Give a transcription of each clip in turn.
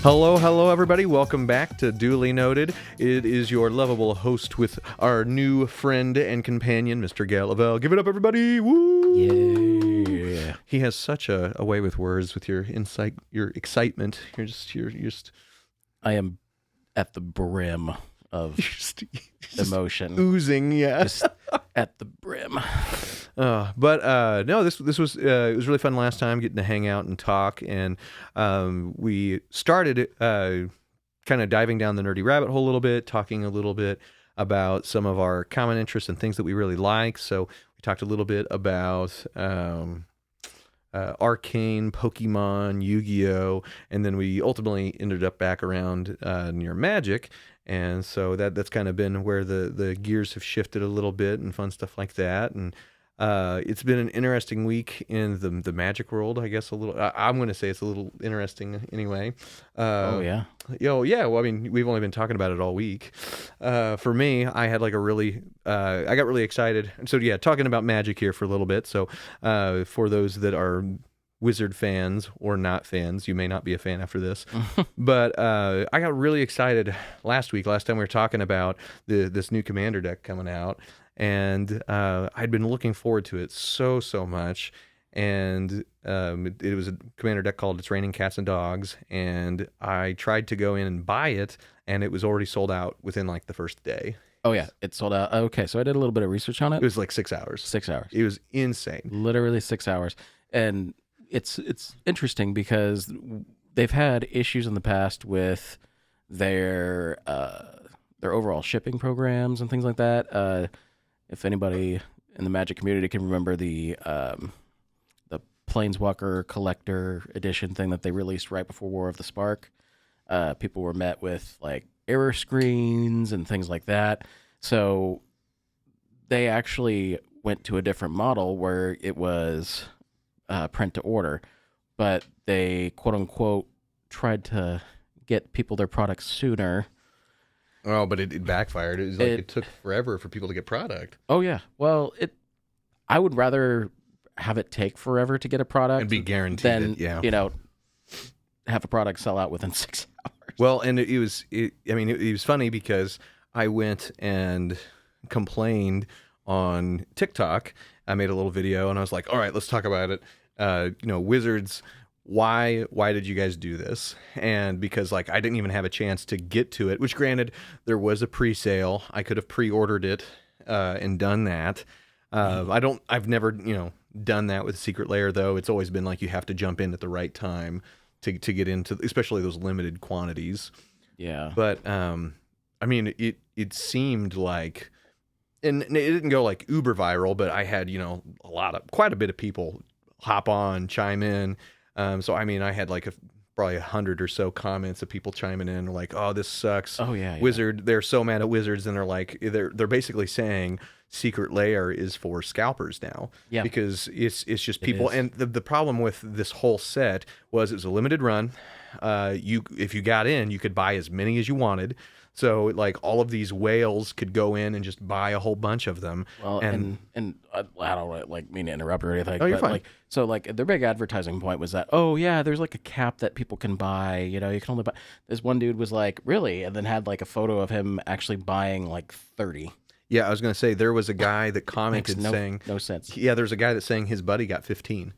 Hello, everybody. Welcome back to Duly Noted. It is your lovable host with our new friend and companion, Mr. Gail Lavelle. Give it up, everybody. Woo! Yeah. He has such a way with words, with your insight, your excitement. You're just I am at the brim of just emotion. oozing, yeah. Just at the brim. But no, this was it was really fun last time getting to hang out and talk, and we started kind of diving down the nerdy rabbit hole a little bit, talking a little bit about some of our common interests and things that we really like. So we talked a little bit about Arcane, Pokemon, Yu-Gi-Oh, and then we ultimately ended up back around near Magic. And so that's kind of been where the gears have shifted a little bit and fun stuff like that. And it's been an interesting week in the Magic world, I guess. I'm going to say it's a little interesting anyway. Oh, yeah. Yeah. Well, I mean, we've only been talking about it all week. For me, I had like I got really excited. So yeah, talking about Magic here for a little bit. So for those that are Wizard fans or not fans, you may not be a fan after this, but I got really excited last time we were talking about this new Commander deck coming out, and I'd been looking forward to it so much, and it was a Commander deck called It's Raining Cats and Dogs, and I tried to go in and buy it, and it was already sold out within like the first day. Oh, yeah. It sold out. Okay, so I did a little bit of research on it. It was like 6 hours. 6 hours. It was insane. Literally 6 hours. And it's interesting because they've had issues in the past with their overall shipping programs and things like that. If anybody in the Magic community can remember the Planeswalker Collector Edition thing that they released right before War of the Spark, people were met with like error screens and things like that. So they actually went to a different model where it was print to order, but they quote unquote tried to get people their products sooner. Oh, but it backfired. It was like it took forever for people to get product. Oh yeah. Well, I would rather have it take forever to get a product and be guaranteed than have a product sell out within 6 hours. Well, and it was funny because I went and complained on TikTok. I made a little video and I was like, all right, let's talk about it. Wizards, why did you guys do this? And because like I didn't even have a chance to get to it, which granted there was a pre-sale. I could have pre-ordered it and done that. I've never, done that with Secret Lair though. It's always been like you have to jump in at the right time to get into, especially those limited quantities. Yeah. But it seemed like, and it didn't go like uber viral, but I had, quite a bit of people hop on, chime in. So I had like probably 100 or so comments of people chiming in, like, "Oh, this sucks." Oh yeah. Wizard, they're so mad at Wizards, and they're basically saying Secret Lair is for scalpers now. Yeah. Because it's just people, and the problem with this whole set was it was a limited run. If you got in, you could buy as many as you wanted. So like all of these whales could go in and just buy a whole bunch of them. Well, and I don't like mean to interrupt or anything. Oh, you're fine. Their big advertising point was that, oh yeah, there's like a cap that people can buy. You can only buy. This one dude was like, really, and then had like a photo of him actually buying like 30. Yeah, I was gonna say there was a guy that commented saying no sense. Yeah, there's a guy that's saying his buddy got 15.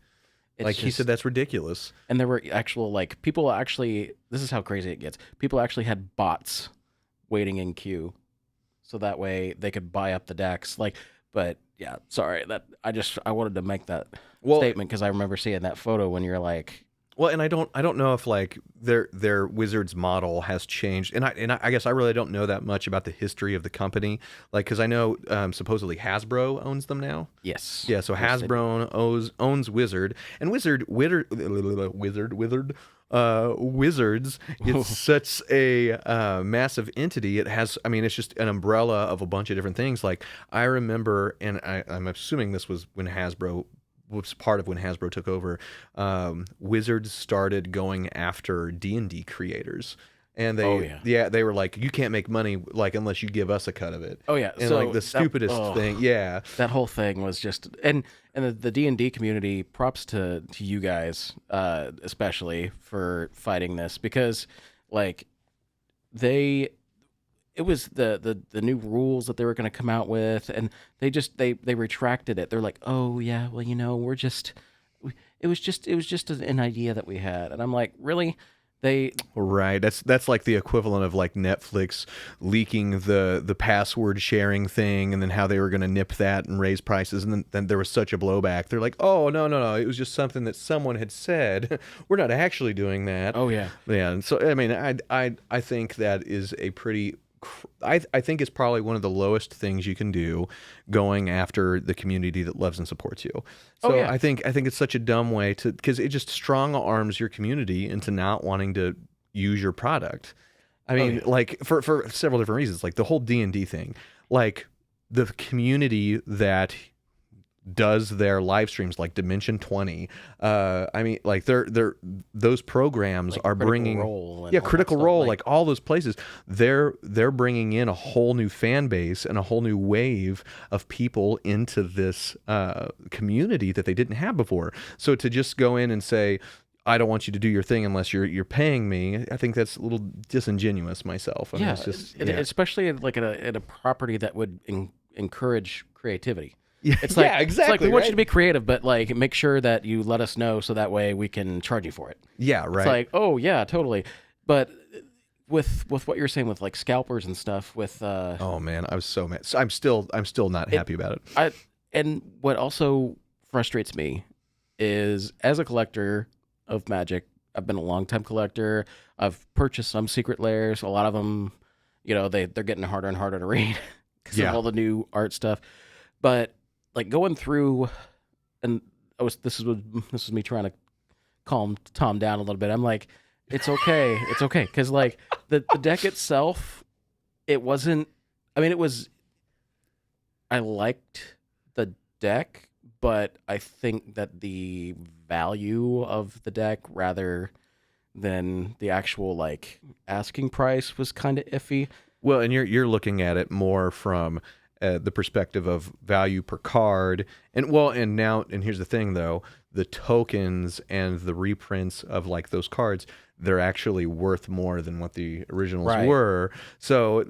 He said that's ridiculous. And there were actual people actually. This is how crazy it gets. People actually had bots waiting in queue, so that way they could buy up the decks. But yeah, sorry that I wanted to make that statement because I remember seeing that photo when you're like. Well, and I don't know if like their Wizards model has changed, and I guess I really don't know that much about the history of the company, because I know supposedly Hasbro owns them now. Yes. Yeah. So Hasbro owns Wizard, and Wizards. It's such a massive entity. It has, it's just an umbrella of a bunch of different things. Like I remember, and I'm assuming this was when Hasbro was part of when Hasbro took over. Wizards started going after D&D creators. And they were like, you can't make money unless you give us a cut of it. Oh yeah, and so the stupidest thing, yeah. That whole thing was just, and the D&D community. Props to you guys, especially for fighting this, because like they it was the new rules that they were going to come out with, and they retracted it. They're like, oh yeah, well, it was just an idea that we had. And I'm like, really? They Right. That's like the equivalent of like Netflix leaking the password sharing thing, and then how they were going to nip that and raise prices, and then there was such a blowback. They're like, oh no, it was just something that someone had said. We're not actually doing that. Oh yeah. Yeah. And so I mean, I think that is a pretty. I think it's probably one of the lowest things you can do, going after the community that loves and supports you. So Oh, yeah. I think it's such a dumb way to, because it just strong arms your community into not wanting to use your product. I mean, yeah. like for several different reasons, like the whole D&D thing, like the community that does their live streams, like Dimension 20. I mean, like they're those programs Like are Critical bringing Role and all that Critical stuff, Role, like all those places, they're bringing in a whole new fan base and a whole new wave of people into this community that they didn't have before. So to just go in and say, I don't want you to do your thing unless you're paying me, I think that's a little disingenuous myself. I mean, yeah, it's just especially like at a property that would encourage creativity. Yeah, It's like, yeah, It's like exactly. we want right? you to be creative, but like make sure that you let us know so that way we can charge you for it. Yeah, right. It's like, oh yeah, totally. But with what you're saying with like scalpers and stuff, with Oh man, I was so mad. So I'm still not happy about it. and what also frustrates me is, as a collector of Magic, I've been a long time collector. I've purchased some secret Lairs. A lot of them, they're getting harder and harder to read because Yeah. of all the new art stuff. But like going through, and this is me trying to calm Tom down a little bit. I'm like, it's okay, because like the deck itself, it wasn't. I mean, it was. I liked the deck, but I think that the value of the deck, rather than the actual like asking price, was kind of iffy. Well, and you're looking at it more from the perspective of value per card, and here's the thing though: the tokens and the reprints of like those cards, they're actually worth more than what the originals Right. were. So,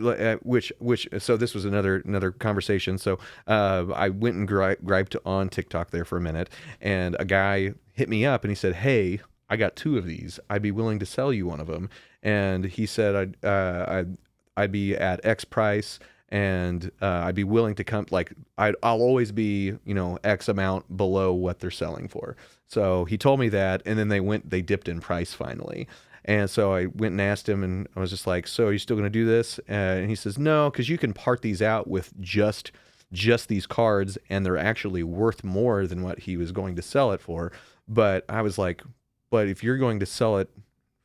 so this was another conversation. So, I went and griped on TikTok there for a minute, and a guy hit me up and he said, "Hey, I got 2 of these. I'd be willing to sell you one of them." And he said, I'd be at X price, and I'd be willing to come. Like I'll always be, X amount below what they're selling for. So he told me that, and then they dipped in price finally. And so I went and asked him, and I was just like, "So are you still going to do this?" And he says, "No, because you can part these out with just these cards, and they're actually worth more than what he was going to sell it for." But I was like, "But if you're going to sell it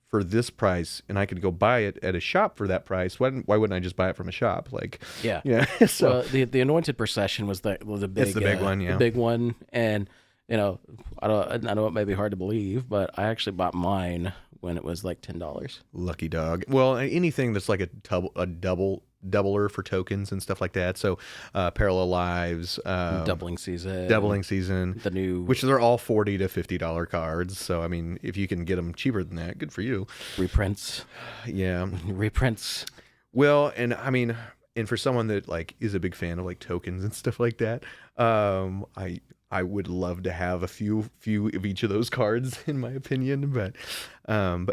for this price, and I could go buy it at a shop for that price, why wouldn't I just buy it from a shop?" Like, Yeah. yeah. So Well, the Anointed Procession was the big. It's the big one, yeah. The big one, and I know it may be hard to believe, but I actually bought mine when it was like $10. lucky dog. Well, anything that's like a doubler for tokens and stuff like that. So Parallel Lives, Doubling season. The new which they're all $40 to $50 cards. So I mean, if you can get them cheaper than that, good for you. reprints. Yeah. Reprints. Well, and I mean, and for someone that like is a big fan of like tokens and stuff like that, I would love to have a few of each of those cards, in my opinion. But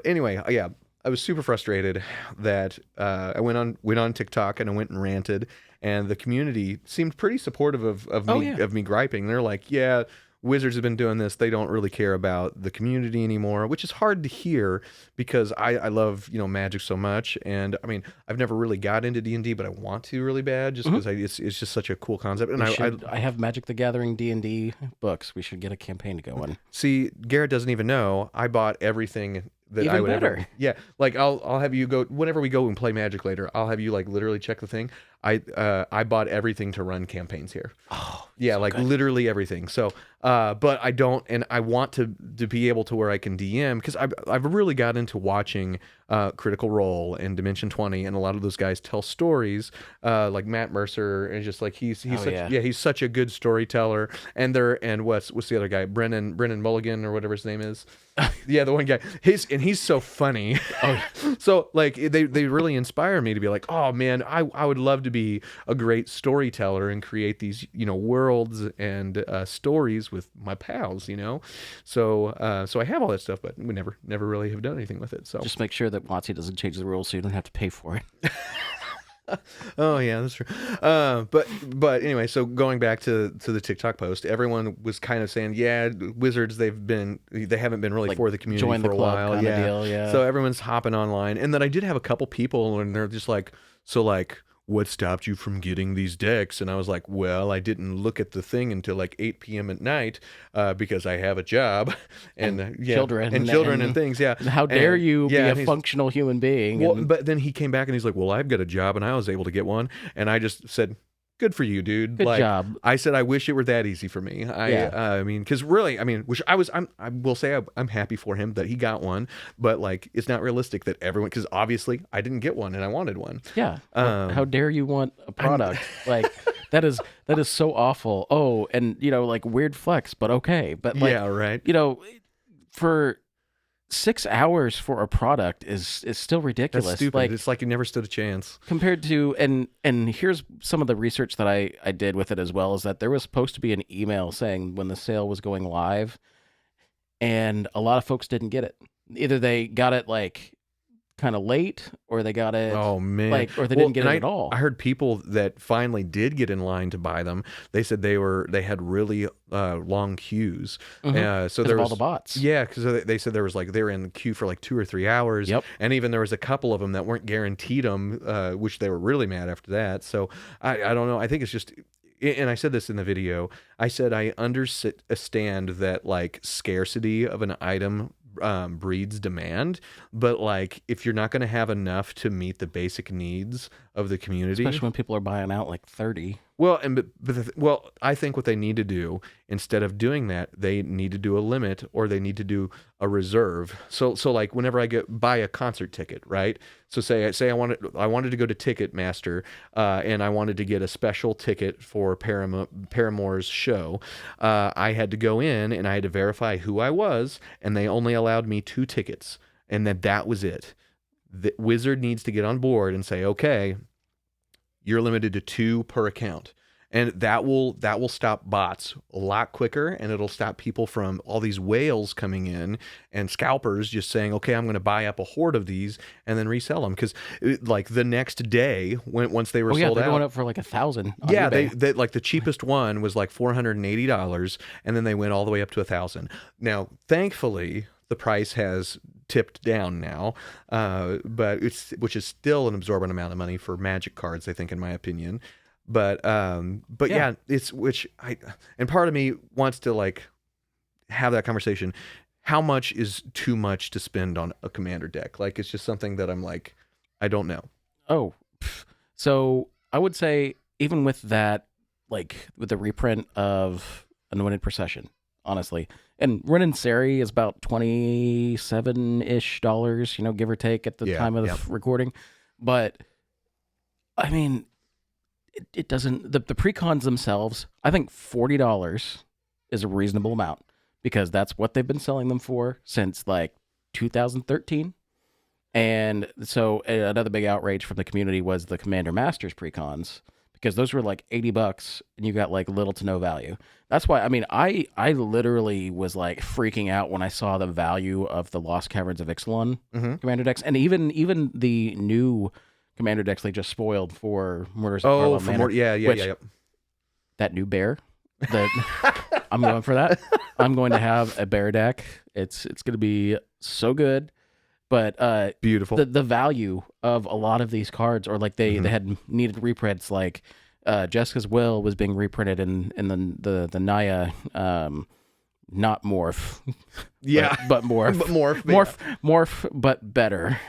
anyway, yeah, I was super frustrated that I went on TikTok and I went and ranted, and the community seemed pretty supportive of me of me griping. They're like, "Yeah, Wizards have been doing this. They don't really care about the community anymore," which is hard to hear because I love Magic so much, and I mean I've never really got into D&D, but I want to really bad just because it's just such a cool concept. And I have Magic the Gathering D&D books. We should get a campaign to go on. see, Garrett doesn't even know I bought everything that Even I would better. ever. Yeah, like I'll have you go whenever we go and play Magic later. I'll have you like literally check the thing. I bought everything to run campaigns here. Oh, Yeah, so like good. literally everything. So, but I don't, and I want to be able to where I can DM, because I've really got into watching Critical Role and Dimension 20, and a lot of those guys tell stories, like Matt Mercer, and just like he's Oh, such, yeah. he's such a good storyteller. And what's the other guy, Brennan Mulligan or whatever his name is. Yeah, the one guy. He's so funny. Oh, So like they really inspire me to be like, oh man, I would love to be a great storyteller and create these, worlds and stories with my pals, so I have all that stuff, but we never really have done anything with it. So just make sure that WOTC doesn't change the rules so you don't have to pay for it. oh yeah, that's true. But anyway, so going back to the TikTok post, everyone was kind of saying, yeah, Wizards, they haven't been really Like, for the community join for the a club while. kinda Yeah. deal, yeah. So everyone's hopping online, and then I did have a couple people, and they're just like, so like, what stopped you from getting these decks? And I was like, well, I didn't look at the thing until like 8 p.m. at night because I have a job and children and things. Yeah. How dare you be and a he's- functional human being? Well, and- but then he came back and he's like, well, I've got a job and I was able to get one. And I just said, good for you, dude. Good like, job. I said, I wish it were that easy for me. I mean, because really, I will say I'm happy for him that he got one, but like, it's not realistic that everyone, because obviously I didn't get one and I wanted one. Yeah. How dare you want a product? Like that is so awful. Oh, and like weird flex, but okay. But like, yeah, right. For 6 hours for a product is still ridiculous. That's stupid. Like, It's like you never stood a chance. compared to and here's some of the research that I did with it as well, is that there was supposed to be an email saying when the sale was going live, and a lot of folks didn't get it. Either they got it like kind of late, or they got it Oh man! or they didn't get it at all. I heard people that finally did get in line to buy them. They said they had really long queues. So 'Cause there of all was the bots. Yeah, because they said there was like they were in the queue for like 2 or 3 hours. Yep. And even there was a couple of them that weren't guaranteed them, which they were really mad after that. So I don't know. I think it's just. And I said this in the video. I said I understand that like scarcity of an item breeds demand, but like if you're not going to have enough to meet the basic needs of the community, Especially when people are buying out like 30. well, well, I think what they need to do, instead of doing that, they need to do a limit, or they need to do a reserve. So like whenever I buy a concert ticket, right? So say I wanted to go to Ticketmaster, and I wanted to get a special ticket for Paramore's show. I had to go in and I had to verify who I was, and they only allowed me 2 tickets, and that was it. The Wizard needs to get on board and say, okay, you're limited to 2 per account. And that will stop bots a lot quicker, and it'll stop people from all these whales coming in and scalpers just saying, okay, I'm going to buy up a horde of these and then resell them. Because like the next day, once they were sold they're out, going up for like 1,000. yeah, they like the cheapest one was like $480, and then they went all the way up to 1,000. Now, thankfully, the price has tipped down now, which is still an absorbent amount of money for Magic cards, I think, in my opinion. But yeah, and part of me wants to like have that conversation. How much is too much to spend on a commander deck? Like, it's just something that I'm like, I don't know. Oh, so I would say even with that, like with the reprint of Anointed Procession, honestly, and Ren and Seri is about $27-ish, give or take at the time of the recording. But I mean, it doesn't. The precons themselves, I think $40 is a reasonable amount, because that's what they've been selling them for since like 2013. And so another big outrage from the community was the Commander Masters precons, because those were like $80 and you got like little to no value. That's why, I mean, I literally was like freaking out when I saw the value of the Lost Caverns of Ixalan commander decks, and even the new commander decks they just spoiled for Murders of Carlisle Manor. Yeah. That new bear, I'm going for that. I'm going to have a bear deck. It's going to be so good. But beautiful. The value of a lot of these cards, or like they had needed reprints, like Jessica's Will was being reprinted in the Naya, not morph, but morph, but morph, morph, but better.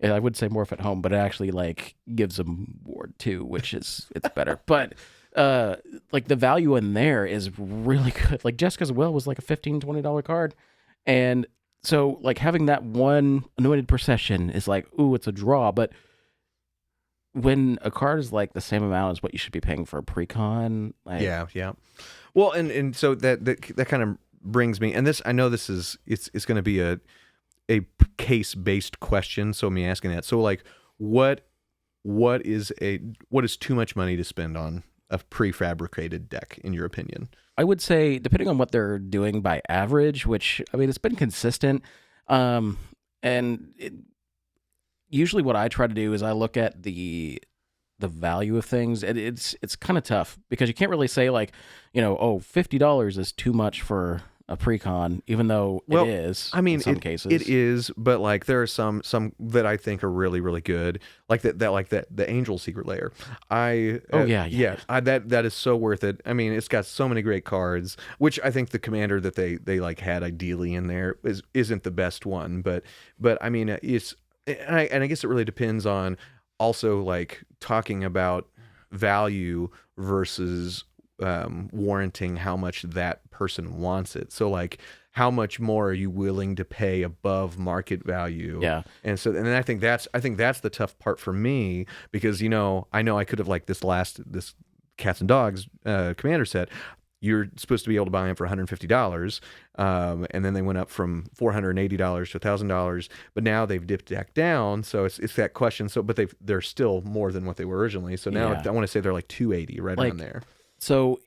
I would say morph at home, but it actually like gives them ward too, which is it's better. But like the value in there is really good. Like Jessica's Will was like a $15-$20 card, and so like having that one anointed procession is like, ooh, it's a draw. But when a card is like the same amount as what you should be paying for a precon, like yeah. Well, and so that kind of brings me, and this I know this is it's going to be a case based question. So me asking that. So like, what is too much money to spend on a prefabricated deck in your opinion? I would say, depending on what they're doing by average, which I mean, it's been consistent. Usually what I try to do is I look at the value of things. It's kind of tough because you can't really say like, $50 is too much for a precon, even though it is. I mean, in some cases it is, but like there are some that I think are really really good, like the Angel Secret Lair. That is so worth it. I mean, it's got so many great cards, which I think the commander that they like had ideally in there isn't the best one, but I mean it's. And I guess it really depends on also like talking about value versus warranting how much that person wants it. So like how much more are you willing to pay above market value? Yeah. And I think that's the tough part for me because I know I could have like this Cats and Dogs commander set. You're supposed to be able to buy them for $150, and then they went up from $480 to $1,000. But now they've dipped back down, so it's that question. So, but they're still more than what they were originally. So now I want to say they're like $280 right around there. So,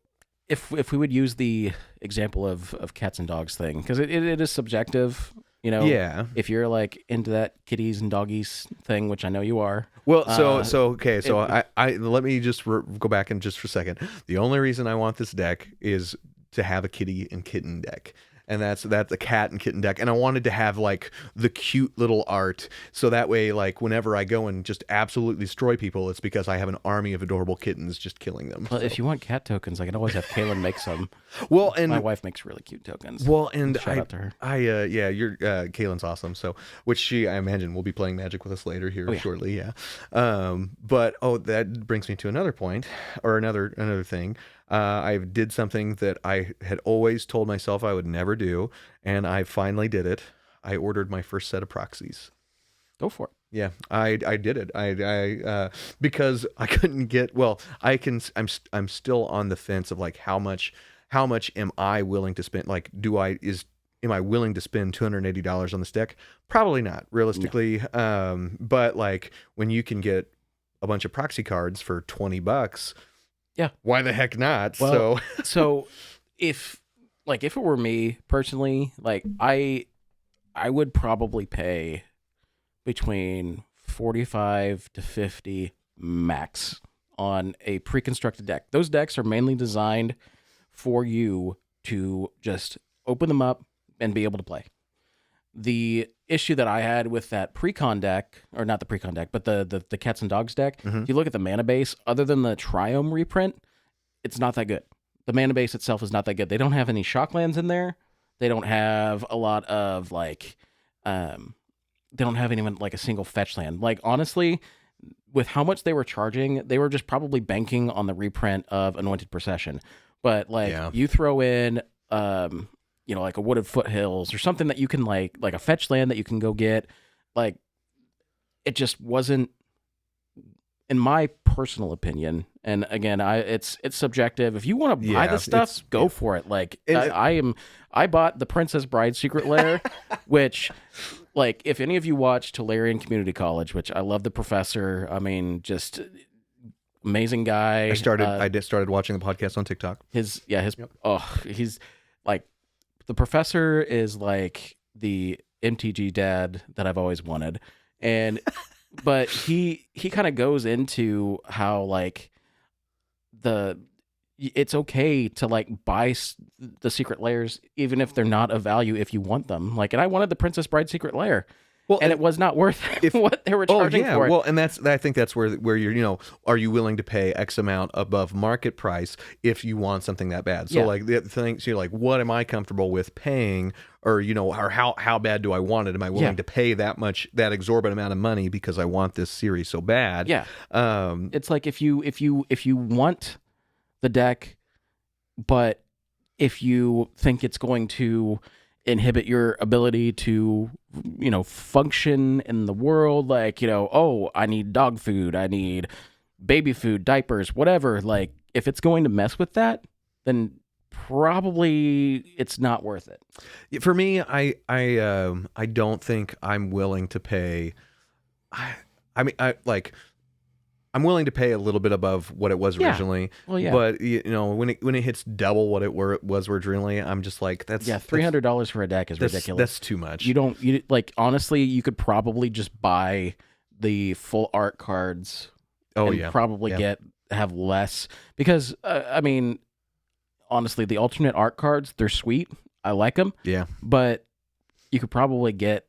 if we would use the example of Cats and Dogs thing, because it is subjective. Yeah. If you're like into that kitties and doggies thing, which I know you are. Well, okay. So I let me just go back and just for a second. The only reason I want this deck is to have a kitty and kitten deck. And that's a cat and kitten deck. And I wanted to have like the cute little art. So that way, like whenever I go and just absolutely destroy people, it's because I have an army of adorable kittens just killing them. Well, if you want cat tokens, I can always have Kaylin make some. Well, and my wife makes really cute tokens. Well, and shout out to her. Kaylin's awesome. So, which I imagine will be playing Magic with us later here shortly. Yeah. But that brings me to another point or another thing. I did something that I had always told myself I would never do, and I finally did it. I ordered my first set of proxies. Go for it. Yeah, I did it. I because I couldn't get. Well, I'm still on the fence of like how much am I willing to spend? Like, am I willing to spend $280 on this deck? Probably not, realistically. No. But like when you can get a bunch of proxy cards for $20. Yeah. Why the heck not? Well, so if it were me personally, like I would probably pay between 45 to 50 max on a pre-constructed deck. Those decks are mainly designed for you to just open them up and be able to play. The issue that I had with that precon deck, or not the precon deck, but the Cats and Dogs deck, if you look at the mana base, other than the Triome reprint, it's not that good. The mana base itself is not that good. They don't have any shocklands in there. They don't have a lot of like, they don't have even like a single fetch land. Like honestly, with how much they were charging, they were just probably banking on the reprint of Anointed Procession. But like you throw in, like a Wooded Foothills or something that you can like a fetch land that you can go get. Like it just wasn't, in my personal opinion. And again, it's subjective. If you want to buy the stuff, go for it. Like I bought the Princess Bride Secret Lair, which like if any of you watch Tolarian Community College, which I love the professor. I mean, just amazing guy. I started watching the podcast on TikTok. He's like, the professor is like the MTG dad that I've always wanted. And, but he kind of goes into how like it's okay to like buy the secret lairs, even if they're not of value, if you want them. Like, and I wanted the Princess Bride Secret Lair, Well, and it was not worth what they were charging for it. Well, and I think that's where you're, are you willing to pay X amount above market price if you want something that bad? So like the thing, so you're like, what am I comfortable with paying, or or how bad do I want it? Am I willing to pay that exorbitant amount of money because I want this series so bad? Yeah. It's like if you want the deck, but if you think it's going to inhibit your ability to, function in the world, like, oh, I need dog food, I need baby food, diapers, whatever. Like, if it's going to mess with that, then probably it's not worth it. For me, I don't think I'm willing to pay. I'm willing to pay a little bit above what it was originally. Well, yeah. But when it hits double what it was originally, I'm just like, that's $300 for a deck is ridiculous. That's too much. You like, honestly, you could probably just buy the full art cards. Oh, and probably have less, because honestly, the alternate art cards, they're sweet. I like them. Yeah. But you could probably get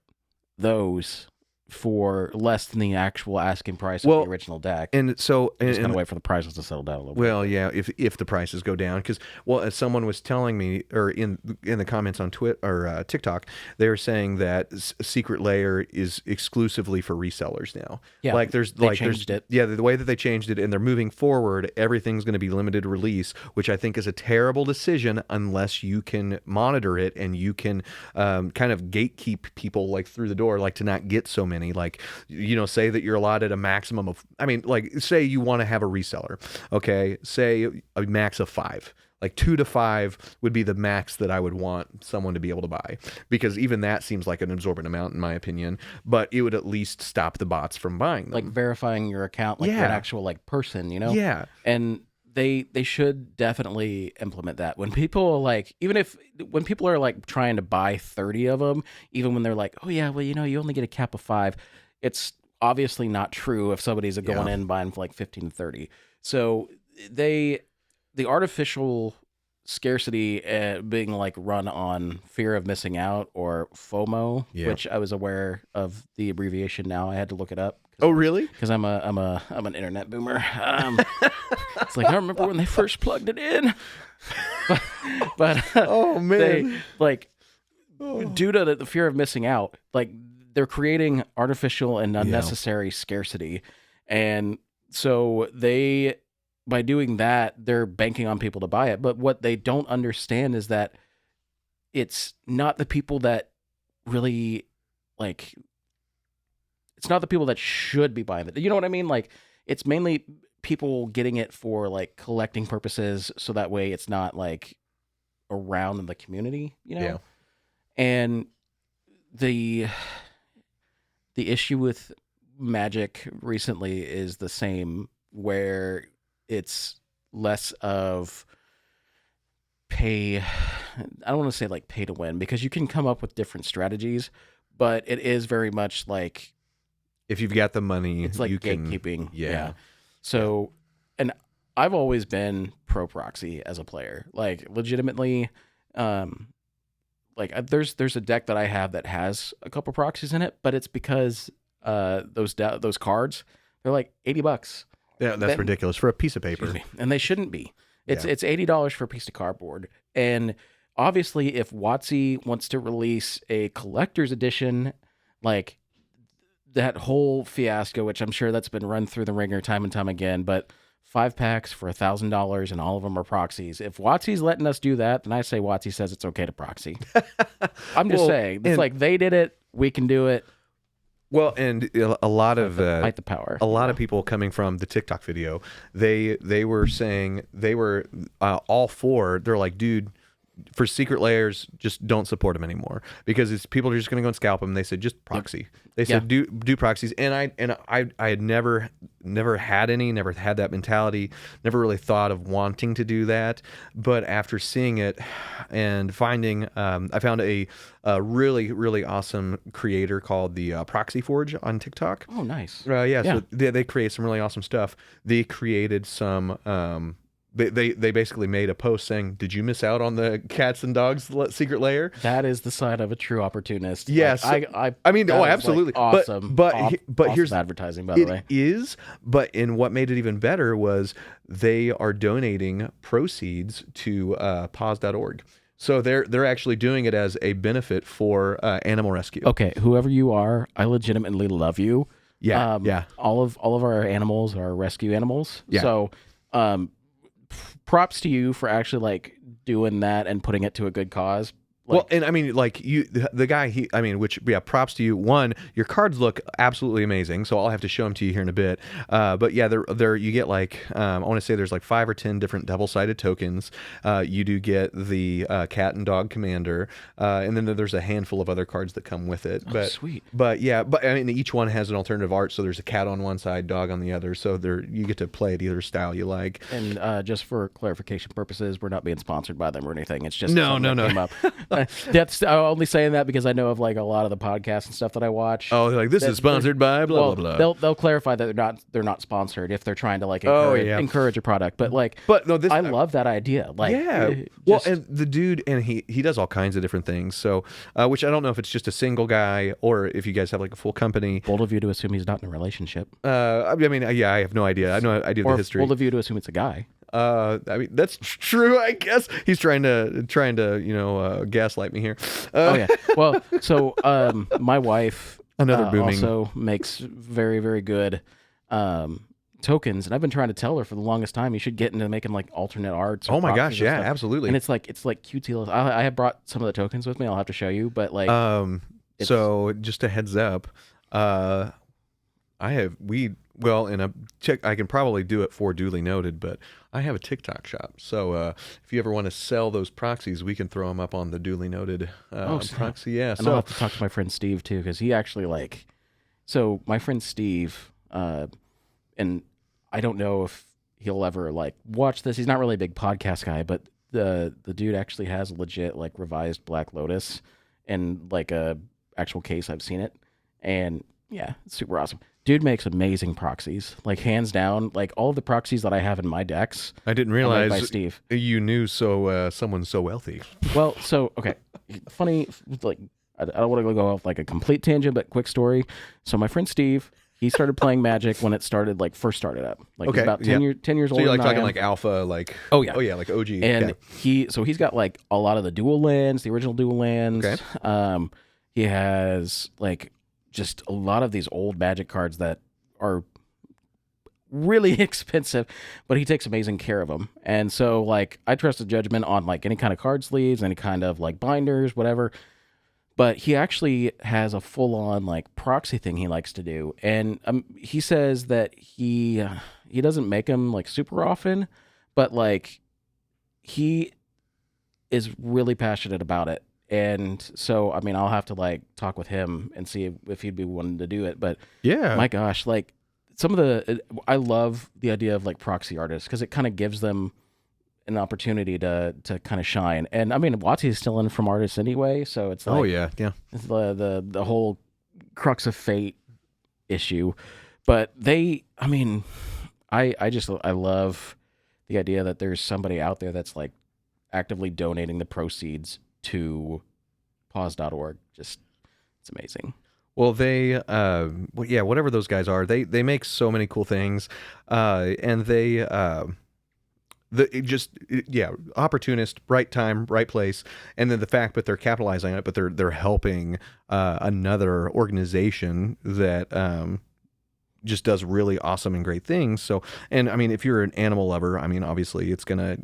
those for less than the actual asking price of the original deck. And so, just gotta wait for the prices to settle down a little bit. Well, yeah, if the prices go down, because as someone was telling me, or in the comments on Twitter or TikTok, they were saying that Secret Lair is exclusively for resellers now. Yeah, like they changed it. Yeah, the way that they changed it, and they're moving forward, everything's going to be limited release, which I think is a terrible decision unless you can monitor it and you can kind of gatekeep people like through the door, like to not get so many. Like, say that you're allotted a maximum of, say you want to have a reseller, okay, say a max of 5. Like 2 to 5 would be the max that I would want someone to be able to buy, because even that seems like an absorbent amount in my opinion, but it would at least stop the bots from buying them. Like verifying your account, like an actual person, Yeah. And they should definitely implement that. When people when people are like trying to buy 30 of them, even when they're like, oh yeah, well, you only get a cap of 5, it's obviously not true if somebody's going in buying for like 15 to 30. So the artificial scarcity being like run on fear of missing out, or FOMO, which I was aware of the abbreviation now. I had to look it up. Oh, really? Because I'm an internet boomer. It's like, I remember when they first plugged it in. but oh man, due to the fear of missing out, like they're creating artificial and unnecessary scarcity, and so by doing that, they're banking on people to buy it. But what they don't understand is that it's not the people that really it's not the people that should be buying it. You know what I mean? Like, it's mainly people getting it for like collecting purposes, so that way it's not like around in the community, Yeah. And the issue with Magic recently is the same, where it's less of I don't want to say like pay to win, because you can come up with different strategies, but it is very much like, if you've got the money, it's like you gatekeeping. Can, yeah. So, and I've always been pro proxy as a player, like legitimately. There's a deck that I have that has a couple proxies in it, but it's because those cards, they're like $80. Yeah, that's ridiculous for a piece of paper, and they shouldn't be. It's $80 for a piece of cardboard, and obviously, if WOTC wants to release a collector's edition, like that whole fiasco, which I'm sure that's been run through the ringer time and time again, but 5 packs for $1,000 and all of them are proxies. If WOTC's letting us do that, then I say WOTC says it's okay to proxy. I'm just saying, it's like they did it, we can do it. Well, and a lot of fight the power. A lot of people coming from the TikTok video, they were saying they were all for. They're like, dude, for Secret Lairs, just don't support them anymore, because people are just going to go and scalp them. They said just proxy. They said do proxies, and I had never had that mentality, never really thought of wanting to do that. But after seeing it and finding, I found a really, really awesome creator called the Proxy Forge on TikTok. Oh, nice. So they create some really awesome stuff. They created some they basically made a post saying, "Did you miss out on the cats and dogs secret lair?" That is the side of a true opportunist. Yes, I mean, that is, absolutely, awesome. But awesome here's advertising, by the way. It is, but in what made it even better was they are donating proceeds to paws.org. So they're actually doing it as a benefit for animal rescue. Okay, whoever you are, I legitimately love you. Yeah, yeah. All of our animals are rescue animals. Yeah. So, props to you for actually like doing that and putting it to a good cause. Like, Well, and I mean, like the guy, props to you. One, your cards look absolutely amazing, so I'll have to show them to you here in a bit. But yeah, they're you get like, I want to say there's like 5 or 10 different double-sided tokens. You do get the cat and dog commander, and then there's a handful of other cards that come with it. But sweet. But yeah, but I mean, each one has an alternative art. So there's a cat on one side, dog on the other. So you get to play it either style you like. And just for clarification purposes, we're not being sponsored by them or anything. It's just No. Came up. That's I'm only saying that because I know of like a lot of the podcasts and stuff that I watch. Oh, like this is sponsored by blah blah blah. They'll clarify that they're not sponsored if they're trying to like encourage a product. But like, I love that idea. Like, well, and the dude, and he does all kinds of different things. So, which I don't know if it's just a single guy or if you guys have like a full company. Bold of you to assume he's not in a relationship. I mean, yeah, I have no idea. I have no idea of the history. Bold of you to assume it's a guy. I mean, that's true. I guess he's trying to gaslight me here. Oh yeah. Well, so my wife another booming also makes very, very good tokens, and I've been trying to tell her for the longest time you should get into making like alternate arts. Oh my gosh, yeah, absolutely. And it's like cutesy. I have brought some of the tokens with me. I'll have to show you, but like, so just a heads up, I can probably do it for duly noted, but I have a TikTok shop. So if you ever want to sell those proxies, we can throw them up on the duly noted proxy. Yeah. And I'll have to talk to my friend Steve too, because he actually so my friend Steve, and I don't know if he'll ever like watch this. He's not really a big podcast guy, but the dude actually has a legit like revised Black Lotus and like a actual case. I've seen it, and yeah, it's super awesome. Dude makes amazing proxies, like hands down. Like all of the proxies that I have in my decks, I didn't realize by Steve. You knew someone so wealthy. Well, so okay, funny. Like I don't want to go off like a complete tangent, but quick story. So my friend Steve, he started playing Magic when it first started up. Like he's about 10 years So older. you're like than I talking am. like alpha, like like OG. And he's got like a lot of the dual lands, the original dual lands. Okay. He has like just a lot of these old Magic cards that are really expensive, but he takes amazing care of them. And so like I trust the judgment on like any kind of card sleeves, any kind of like binders, whatever. But he actually has a full-on like proxy thing he likes to do, and he says that he doesn't make them like super often, but like he is really passionate about it. And so, I mean, I'll have to like talk with him and see if he'd be willing to do it. But yeah, my gosh, like I love the idea of like proxy artists because it kind of gives them an opportunity to kind of shine. And I mean, WOTC is still in from artists anyway, so it's like, it's the whole crux of fate issue. But I love the idea that there's somebody out there that's like actively donating the proceeds to paws.org. Just, it's amazing. Well, whatever those guys are, they make so many cool things, and they opportunist, right time, right place, and then the fact that they're capitalizing on it, but they're helping another organization that just does really awesome and great things. So, and I mean, if you're an animal lover, I mean, obviously it's gonna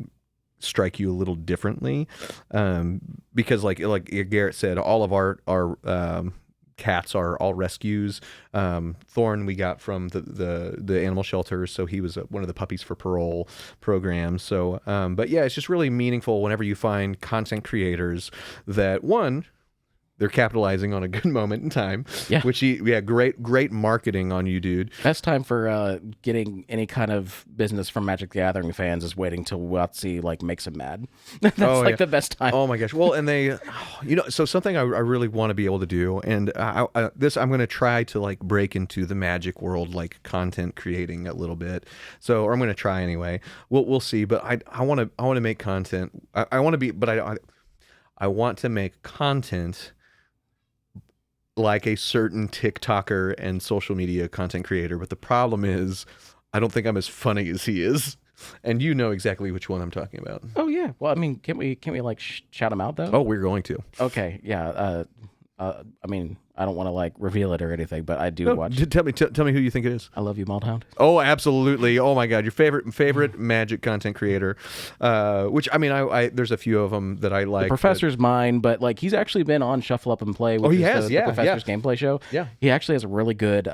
strike you a little differently, because like Garrett said, all of our cats are all rescues. Thorn we got from the animal shelter, so he was one of the puppies for parole programs. So but yeah, it's just really meaningful whenever you find content creators that, one, they're capitalizing on a good moment in time. Yeah. Great marketing on you, dude. Best time for getting any kind of business from Magic the Gathering fans is waiting till WOTC like makes them mad. That's the best time. Oh my gosh. Well, and they, so something I really want to be able to do, and I'm going to try to like break into the Magic world, like content creating a little bit. So, or I'm going to try anyway. We'll see. But I want to make content. I want to be, but I want to make content like a certain TikToker and social media content creator. But the problem is, I don't think I'm as funny as he is. And you know exactly which one I'm talking about. Oh yeah. Well, I mean, can't we like shout him out though? Oh, we're going to. Okay. Yeah. I mean, I don't want to like reveal it or anything, but I do watch. Tell me who you think it is. I love you, Maldhound. Oh, absolutely. Oh my God, your favorite Magic content creator. Which I mean, I there's a few of them that I like. The Professor's mine, but like he's actually been on Shuffle Up and Play. Which is the Professor's gameplay show. Yeah, he actually has a really good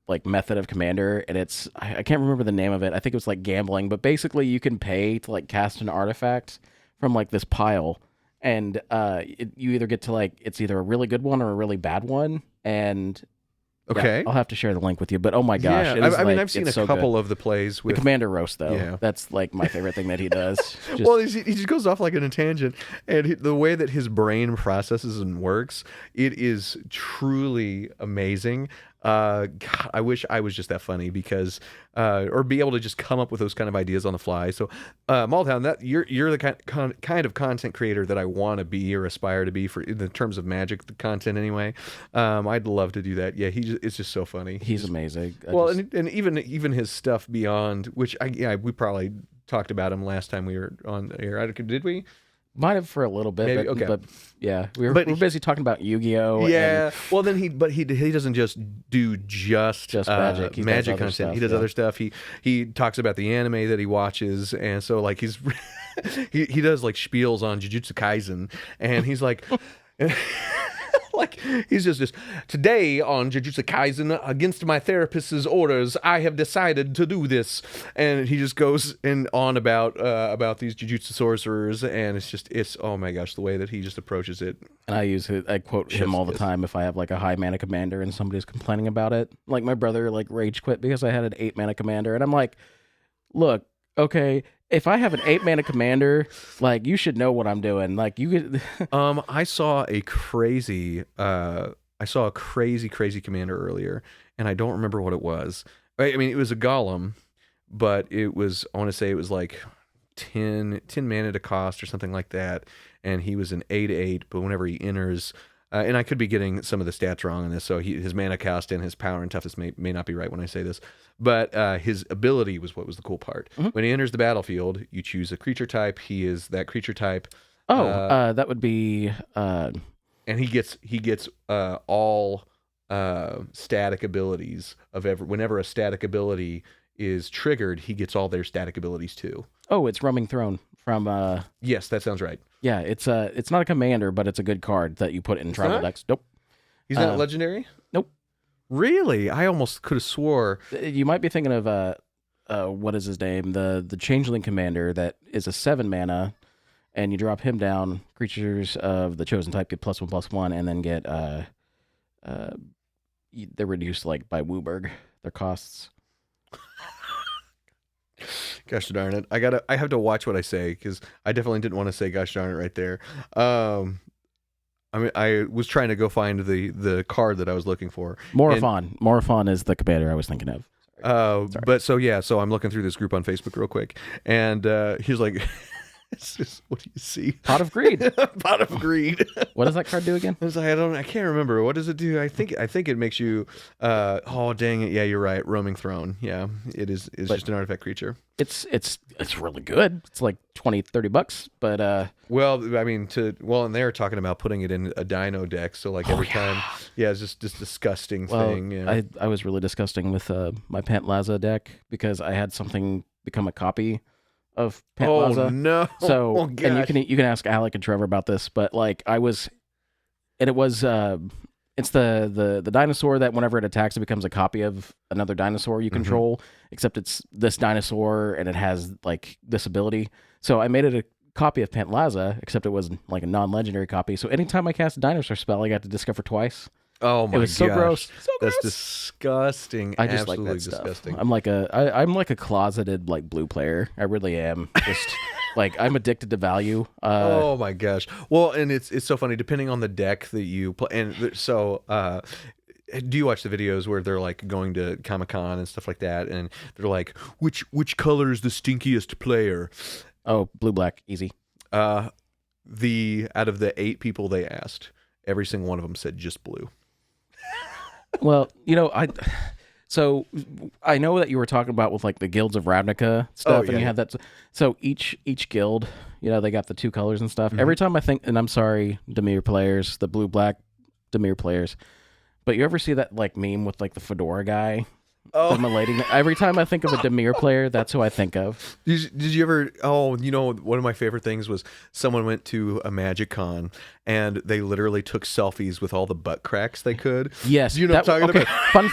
like method of Commander, and it's I can't remember the name of it. I think it was like gambling, but basically you can pay to like cast an artifact from like this pile. And you either get to like it's either a really good one or a really bad one, and okay, I'll have to share the link with you. But oh my gosh, I mean I've seen a couple of the plays with the Commander roast though. Yeah. That's like my favorite thing that he does. Well, he just goes off like on a tangent, and the way that his brain processes and works, it is truly amazing. God, I wish I was just that funny because, or be able to just come up with those kind of ideas on the fly. So, Maldhound, that you're the kind of content creator that I want to be or aspire to be for in the terms of Magic the content anyway. I'd love to do that. Yeah, it's just so funny. He's amazing. And even his stuff beyond, which we probably talked about him last time we were on air. Did we? Might have for a little bit, maybe, but yeah, we're busy talking about Yu-Gi-Oh. Yeah, well then he doesn't just do just Magic. He Magic content. He does other stuff. He talks about the anime that he watches, and so like he's he does like spiels on Jujutsu Kaisen, and he's like. Like he's just today on Jujutsu Kaisen against my therapist's orders, I have decided to do this, and he just goes on about these Jujutsu sorcerers, and it's oh my gosh, the way that he just approaches it. And I quote him all the time if I have like a high mana commander and somebody's complaining about it. Like my brother like rage quit because I had an 8 mana commander, and I'm like, look, okay. If I have an 8 mana commander, like you should know what I'm doing. Like you could. I saw a crazy commander earlier, and I don't remember what it was. I mean, it was a golem, but I want to say it was like 10 mana to cost or something like that, and he was an 8/8. But whenever he enters. And I could be getting some of the stats wrong on this, so his mana cost and his power and toughness may not be right when I say this, but his ability was what was the cool part. Mm-hmm. When he enters the battlefield, you choose a creature type. He is that creature type. That would be. And he gets all static abilities of whenever a static ability is triggered, he gets all their static abilities too. Oh, it's Roaming Throne from. Yes, that sounds right. Yeah, it's not a commander, but it's a good card that you put in tribal decks. Nope. He's not legendary? Nope. Really? I almost could have swore. You might be thinking of what is his name? The Changeling commander that is a 7 mana, and you drop him down. Creatures of the chosen type get +1/+1, and then get they're reduced like by Wooburg, their costs. Gosh darn it! I have to watch what I say because I definitely didn't want to say "gosh darn it" right there. I mean, I was trying to go find the card that I was looking for. Morophon is the commander I was thinking of. But so I'm looking through this group on Facebook real quick, and he's like. It's just, what do you see? Pot of Greed. Pot of Greed. What does that card do again? I was like, I can't remember. What does it do? I think it makes you. Oh dang it! Yeah, you're right. Roaming Throne. Yeah, it is. It's just an artifact creature. It's really good. It's like $20-$30, but well, I mean, and they're talking about putting it in a Dino deck. So like every time, it's just this disgusting thing. Yeah. I was really disgusting with my Pantlaza deck because I had something become a copy of Pantlaza. Oh no! So and you can ask Alec and Trevor about this, but like it's the dinosaur that whenever it attacks, it becomes a copy of another dinosaur you control. Except it's this dinosaur and it has like this ability. So I made it a copy of Pantlaza, except it was like a non-legendary copy. So anytime I cast a dinosaur spell, I got to discover twice. Oh my It was so gosh. gross. So That's gross. disgusting. I just Absolutely like that disgusting. stuff. I'm like a closeted like blue player. I really am. Just like I'm addicted to value. Oh my gosh. Well, and it's so funny depending on the deck that you play. And so, do you watch the videos where they're like going to Comic-Con and stuff like that, and they're like, which color is the stinkiest player? Oh, blue black, easy. Out of the 8 people they asked, every single one of them said just blue. Well, so I know that you were talking about with like the guilds of Ravnica stuff, yeah, and you had that. So each guild, they got the 2 colors and stuff. Every time I think, and I'm sorry, Dimir players, the blue black Dimir players, but you ever see that like meme with like the fedora guy? Oh. Every time I think of a Dimir player, that's who I think of. Did you ever? Oh, one of my favorite things was someone went to a Magic Con and they literally took selfies with all the butt cracks they could. Yes, Do you know what I'm talking about? Fun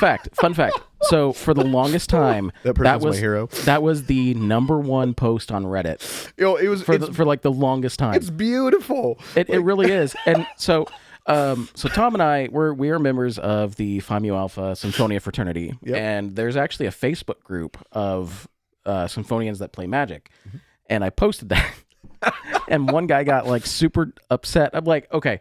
fact. So for the longest time, That person's my hero. That was the #1 post on Reddit. It was for like the longest time. It's beautiful. It really is. And so Tom and I, we are members of the Phi Mu Alpha Symphonia fraternity, and there's actually a Facebook group of Symphonians that play Magic, and I posted that, and one guy got like super upset. I'm like, okay,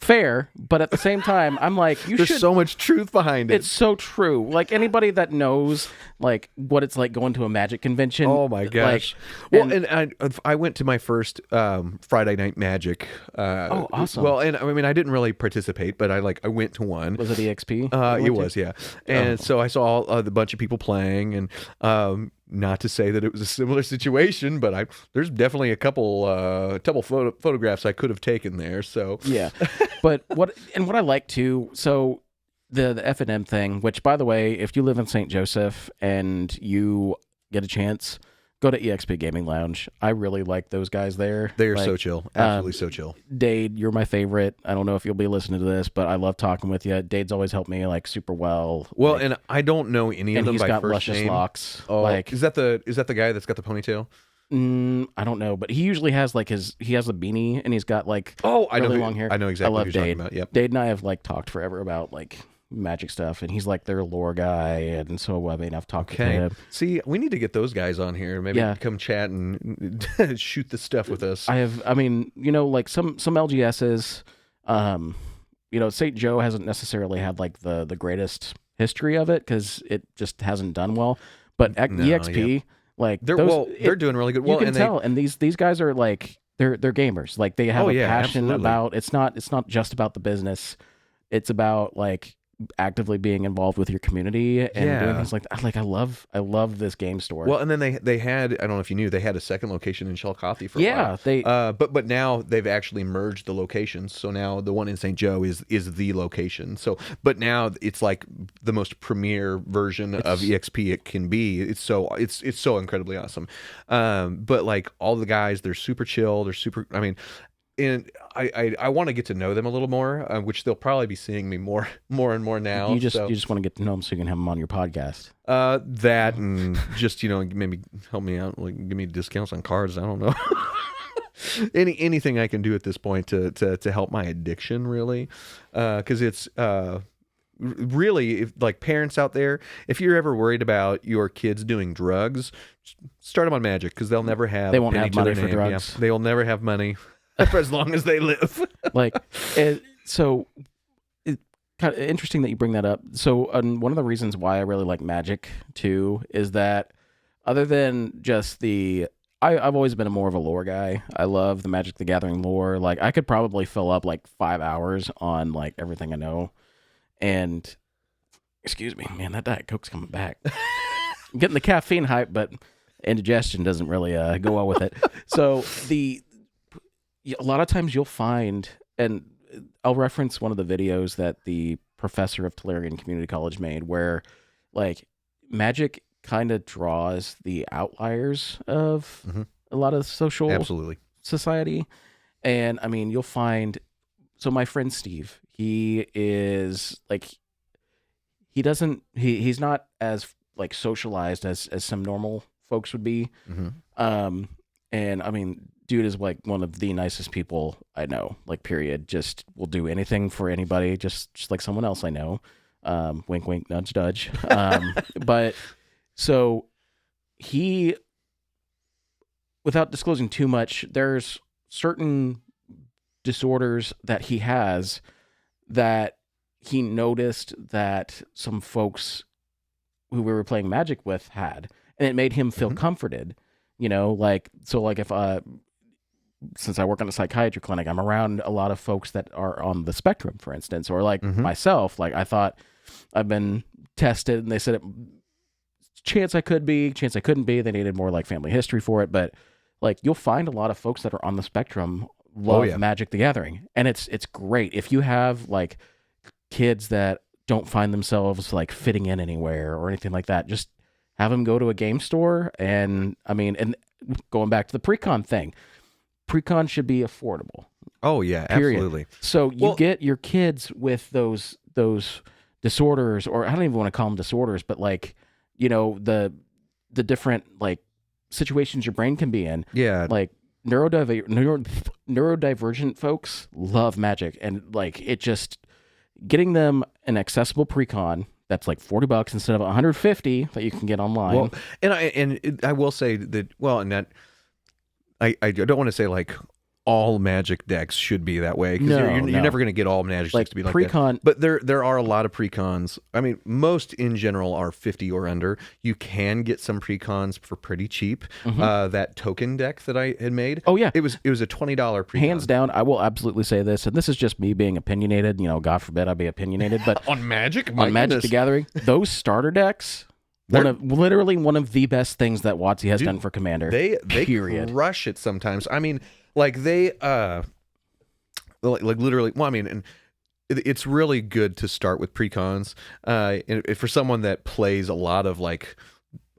fair, but at the same time, I'm like, There's so much truth behind it. It's so true. Like anybody that knows like what it's like going to a Magic convention. Oh my gosh! I went to my first Friday Night Magic. Oh, awesome! Well, and I mean, I didn't really participate, but I went to one. Was it EXP? It was, yeah. And so I saw the bunch of people playing, and not to say that it was a similar situation, but there's definitely a couple photographs I could have taken there. So yeah, but what I like too. So the F&M thing, which by the way, if you live in St. Joseph and you get a chance, go to EXP Gaming Lounge. I really like those guys there. They are so chill, absolutely so chill. Dade, you're my favorite. I don't know if you'll be listening to this, but I love talking with you. Dade's always helped me like super well. Well, like, and I don't know any of them by first luscious name. locks. Oh, is that the guy that's got the ponytail? I don't know, but he usually has like he has a beanie and he's got like I really know long hair. I know exactly love what you're Dade. talking about. Yep. Dade and I have like talked forever about like Magic stuff, and he's like their lore guy, and so I mean I've talked to him. See, we need to get those guys on here. Maybe come chat and shoot the stuff with us. I mean, like some LGSs, St. Joe hasn't necessarily had like the greatest history of it because it just hasn't done well. But EXP, like they're doing really good. Well, you can tell, and these guys are like they're gamers. Like they have a passion about. It's not just about the business. It's about like actively being involved with your community and doing things like that. Like I love this game store. Well, and then they had, I don't know if you knew, they had a second location in Chillicothe for a while. But now they've actually merged the locations. So now the one in St. Joe is the location. So but now it's like the most premier version of EXP it can be. It's so incredibly awesome. But like all the guys, they're super chill, I mean, and I want to get to know them a little more, which they'll probably be seeing me more and more now. You just want to get to know them so you can have them on your podcast. That and just maybe help me out, like give me discounts on cards. I don't know. Anything I can do at this point to help my addiction, really, because it's really, if like parents out there, if you're ever worried about your kids doing drugs, start them on Magic because they'll never have. They won't have money for drugs. Yeah, they will never have money. For as long as they live. Like, so it's kind of interesting that you bring that up. So one of the reasons why I really like Magic too is that other than just I've always been more of a lore guy. I love the Magic the Gathering lore. Like I could probably fill up like 5 hours on like everything I know. And excuse me, man, that Diet Coke's coming back. I'm getting the caffeine hype, but indigestion doesn't really go well with it. So a lot of times you'll find, and I'll reference one of the videos that the professor of Tolarian Community College made, where like Magic kind of draws the outliers of a lot of social society. And I mean, you'll find, so my friend Steve, he is like, he's not as like socialized as some normal folks would be. And I mean, dude is like one of the nicest people I know. Like, period. Just will do anything for anybody, just like someone else I know. Wink, wink, nudge, nudge. But so he, without disclosing too much, there's certain disorders that he has that he noticed that some folks who we were playing Magic with had, and it made him feel comforted. You know, like, so like if since I work in a psychiatry clinic, I'm around a lot of folks that are on the spectrum, for instance, or like myself. Like, I thought I've been tested, and they said chance I could be, chance I couldn't be. They needed more like family history for it, but like, you'll find a lot of folks that are on the spectrum love Magic the Gathering, and it's great if you have like kids that don't find themselves like fitting in anywhere or anything like that. Just have them go to a game store, and I mean, and going back to the pre-con thing, pre-con should be affordable. Oh yeah, period. Absolutely. So you get your kids with those disorders, or I don't even want to call them disorders, but like, you know, the different like situations your brain can be in. Yeah. Like neurodivergent folks love Magic, and like, it just getting them an accessible pre-con that's like $40 instead of $150 that you can get online. Well, and I will say that, well, and that I don't want to say like all Magic decks should be that way, because you're never going to get all Magic decks to be like pre-con, that. But there are a lot of pre-cons. I mean, most in general are 50 or under. You can get some pre-cons for pretty cheap. That token deck that I had made. Oh yeah, it was a $20 pre-con. Hands down, I will absolutely say this, and this is just me being opinionated. You know, God forbid I be opinionated, but on Magic, on Magic the Gathering, those starter decks. Literally one of the best things that WOTC has done for Commander. They period. Crush it sometimes. I mean, like they like literally. Well, I mean, and it's really good to start with precons. And for someone that plays a lot of like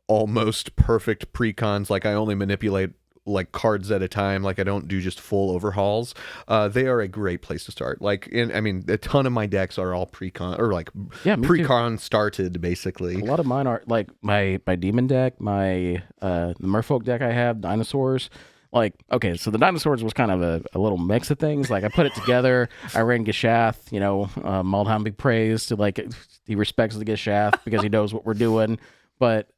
almost perfect precons, like I only manipulate like cards at a time, like I don't do just full overhauls, they are a great place to start. Like, I mean, a ton of my decks are all precon, or like precon started basically. A lot of mine are like my demon deck, my the merfolk deck I have, dinosaurs. Like, okay, so the dinosaurs was kind of a little mix of things. Like, I put it together. I ran Geshath, you know, Maldheim be praised. Like, he respects the Geshath because he knows what we're doing. But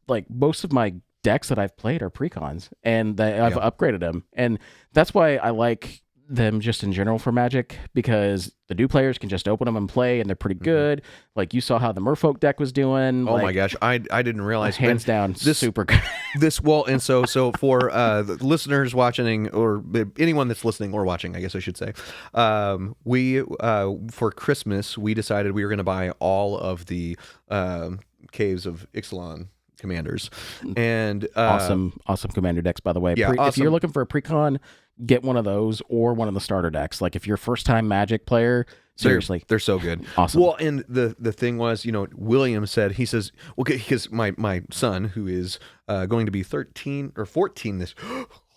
like, most of my decks that I've played are precons, and I've upgraded them, and that's why I like them just in general for Magic, because the new players can just open them and play, and they're pretty good. Like, you saw how the Merfolk deck was doing. Oh my gosh, I didn't realize. Hands down, super good. And so for the listeners watching, or anyone that's listening or watching, I guess I should say, we for Christmas we decided we were going to buy all of the Caves of Ixalan commanders, and awesome commander decks, by the way. Yeah, awesome. If you're looking for a precon, get one of those or one of the starter decks. Like, if you're a first time Magic player, seriously, they're so good. Awesome. Well, and the thing was, you know, William said, he says, okay, because my son, who is going to be 13 or 14 this.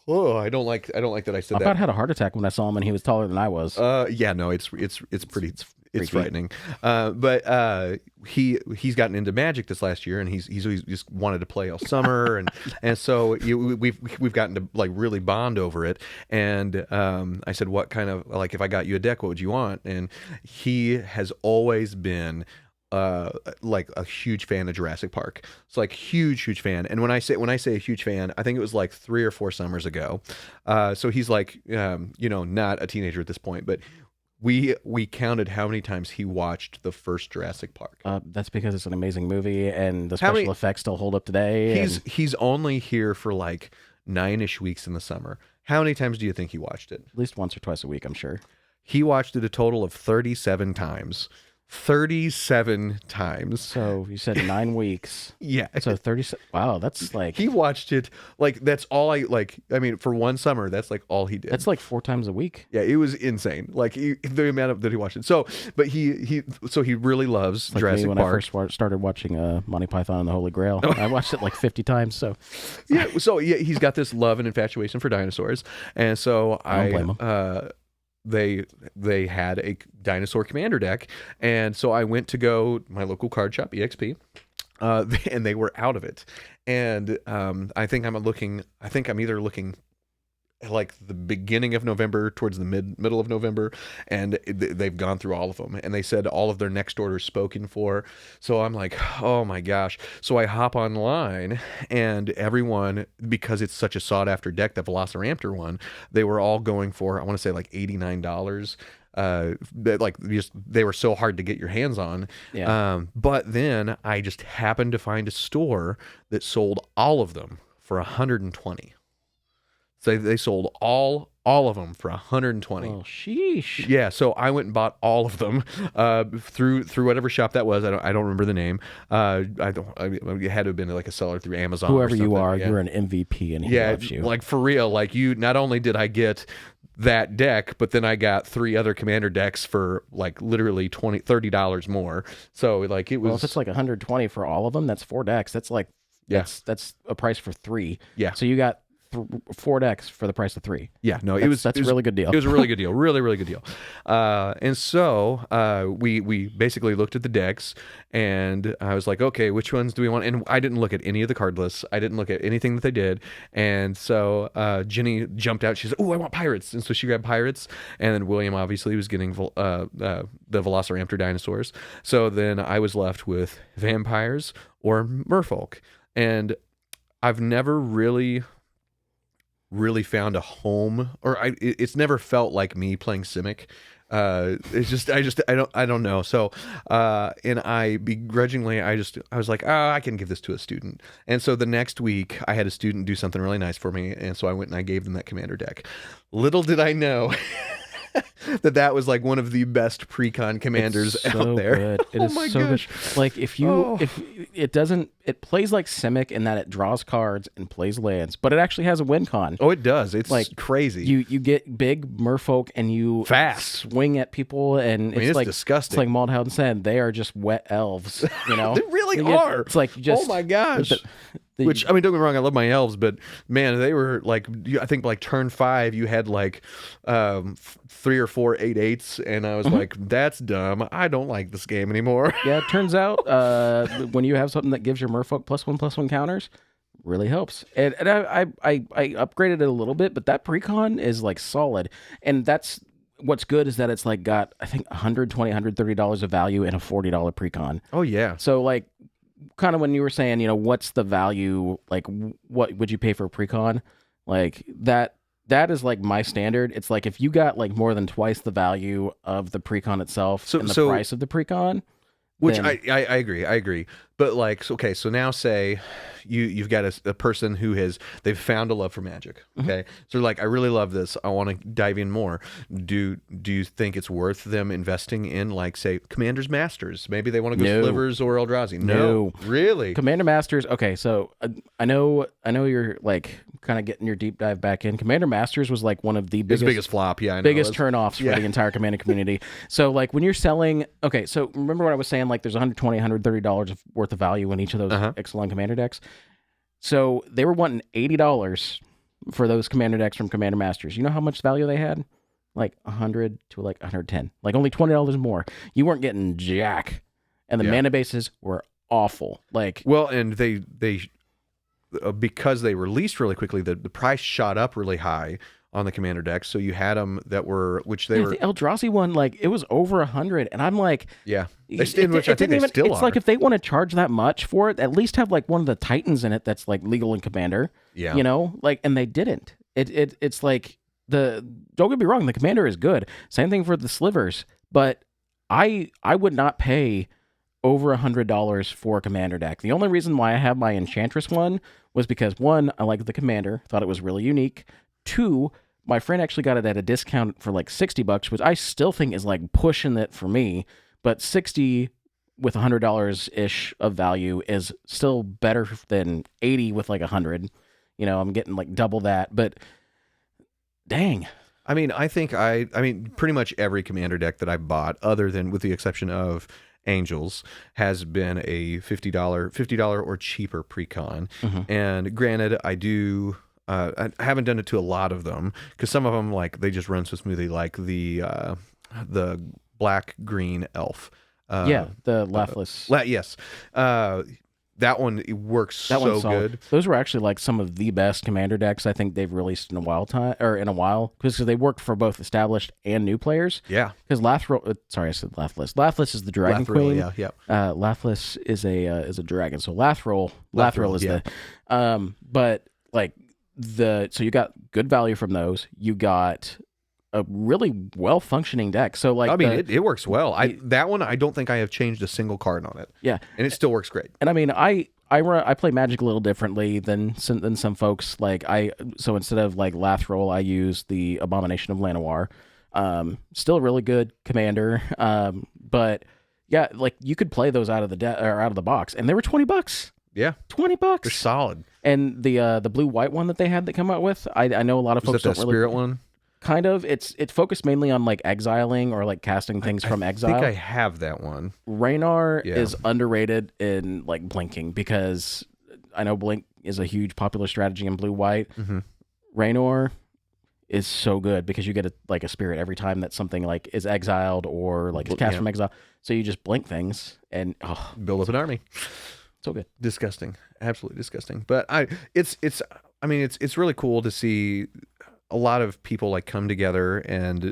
Oh, I don't like that I said I that. about had a heart attack when I saw him, and he was taller than I was. Yeah, no, it's frightening. But he's gotten into Magic this last year, and he's just wanted to play all summer, and so we've gotten to like really bond over it. And I said, what kind of, like, if I got you a deck, what would you want? And he has always been like a huge fan of Jurassic Park. It's like huge fan. And when I say a huge fan, I think it was like 3 or 4 summers ago. So he's like, you know, not a teenager at this point, but we counted how many times he watched the first Jurassic Park. That's because it's an amazing movie, and the special effects still hold up today. He's only here for like 9-ish weeks in the summer. How many times do you think he watched it? At least once or twice a week, I'm sure. He watched it a total of 37 times. 37 times. So you said 9 weeks. Yeah. So 37. Wow, that's like... He watched it, like, that's all I mean, for one summer, that's like all he did. That's like 4 times a week. Yeah, it was insane. Like, the amount of that he watched it. So, but he really loves like Jurassic me when Park. I first started watching Monty Python and the Holy Grail. I watched it like 50 times, so... Yeah, so yeah, he's got this love and infatuation for dinosaurs. And so I don't blame him. They had a dinosaur commander deck, and so I went to my local card shop, EXP, and they were out of it. And I think I'm either looking like the beginning of November towards the middle of November, and they've gone through all of them, and they said all of their next orders spoken for. So I'm like, oh my gosh. So I hop online, and everyone, because it's such a sought after deck, the Velociraptor one, they were all going for, I want to say like $89. They were so hard to get your hands on. Yeah. But then I just happened to find a store that sold all of them for 120. So they sold all of them for 120. Oh, sheesh. Yeah, so I went and bought all of them through whatever shop that was. I don't remember the name. It had to have been like a seller through Amazon. Whoever or you are, yeah. you're an MVP, and he loves you. Like for real. Like you, not only did I get that deck, but then I got 3 other commander decks for like literally $30 more. So like it was. Well, if it's like 120 for all of them, that's 4 decks. That's like that's a price for 3. Yeah. So you got 4 decks for the price of 3. Yeah, no, that's a really good deal. It was a really good deal, really, really good deal. And so we basically looked at the decks, and I was like, okay, which ones do we want? And I didn't look at any of the card lists. I didn't look at anything that they did. And so Jenny jumped out. She said, "Oh, I want pirates," and so she grabbed pirates. And then William obviously was getting the Velociraptor dinosaurs. So then I was left with vampires or merfolk, and I've never really found a home, or it's never felt like me playing Simic. I don't know. So and I begrudgingly I was like, I can give this to a student. And so the next week I had a student do something really nice for me, and so I went and I gave them that commander deck. Little did I know that was like one of the best pre-con commanders out there. Good. It is my so gosh. good. Like if it plays like Simic in that it draws cards and plays lands, but it actually has a win con. Oh, it does. It's like crazy. You get big merfolk and you fast swing at people, and it's like disgusting. It's like Maldhausen said, they are just wet elves. You know, they really are. It's like you just oh my gosh. Which, I mean, don't get me wrong, I love my elves, but man, they were like, I think like turn 5, you had like 3 or 4 8/8s, and I was like, that's dumb. I don't like this game anymore. Yeah, it turns out when you have something that gives your merfolk +1/+1 counters, really helps. And I upgraded it a little bit, but that precon is like solid. And that's what's good is that it's like got, I think, $120, $130 of value in a $40 precon. Oh, yeah. So like, kind of when you were saying, you know, what's the value, like what would you pay for a precon? Like that is like my standard. It's like if you got like more than twice the value of the precon itself and the price of the precon. Which I agree. But like, okay, so now say you've got a person who they've found a love for Magic. Okay, so like, I really love this. I want to dive in more. Do you think it's worth them investing in, like, say, Commander's Masters? Maybe they want to go Slivers or Eldrazi. No, really. Commander Masters. Okay, so I know you're like kind of getting your deep dive back in. Commander Masters was like one of the biggest flop. Yeah, I know. Biggest turnoffs for the entire Commander community. So like when you're selling, okay, so remember what I was saying? Like there's $120, $130 worth of value in each of those Ixalan Commander decks. So they were wanting $80 for those Commander decks from Commander Masters. You know how much value they had? Like 100 to like 110. Like only $20 more. You weren't getting jack. And the mana bases were awful. Like, well, and they because they released really quickly, the price shot up really high on the Commander decks. So you had them that were, which they were. The Eldrazi one, like it was over 100, and I'm like, yeah, which I think they still are. It's like if they want to charge that much for it, at least have like one of the Titans in it that's like legal in Commander. Yeah, you know, like, and they didn't. It's like don't get me wrong, the Commander is good. Same thing for the Slivers, but I would not pay over $100 for a Commander deck. The only reason why I have my Enchantress one was because 1, I liked the Commander, thought it was really unique. 2, my friend actually got it at a discount for like $60, which I still think is like pushing it for me. But 60 with $100 ish of value is still better than 80 with like 100. You know, I'm getting like double that. But dang. I mean, I think I mean, pretty much every Commander deck that I bought, other than with the exception of Angels, has been a $50 or cheaper precon. And granted, I haven't done it to a lot of them because some of them, like, they just run so smoothly, like the black green elf. The Laughless. Yes. That one, it works That so one's solid. good. Those were actually like some of the best commander decks I think they've released in a while because they work for both established and new players. Yeah. Because sorry, I said Lathlis. Lathlis is the Dragon Lathril, Queen. yeah. Lathlis is a dragon. So Lathril is yeah. but like so you got good value from those. You got a really well functioning deck. So like, I mean, it works well. That one, I don't think I have changed a single card on it. Yeah, and it still works great. And I mean, I play Magic a little differently than some folks. Like so instead of like Lathril, I use the Abomination of Llanowar. Still a really good commander. But yeah, like you could play those out of the box, and they were $20. Yeah, $20. They're solid. And the blue white one that they had that come out with, I know a lot of folks don't really. Spirit one. Kind of. It's focused mainly on like exiling or like casting things from exile. I think I have that one. Raynar is underrated in like blinking because I know blink is a huge popular strategy in blue white. Mm-hmm. Raynar is so good because you get a spirit every time that something like is exiled or like is cast from exile. So you just blink things and build up an army. So good. Disgusting. Absolutely disgusting. But it's really cool to see a lot of people like come together and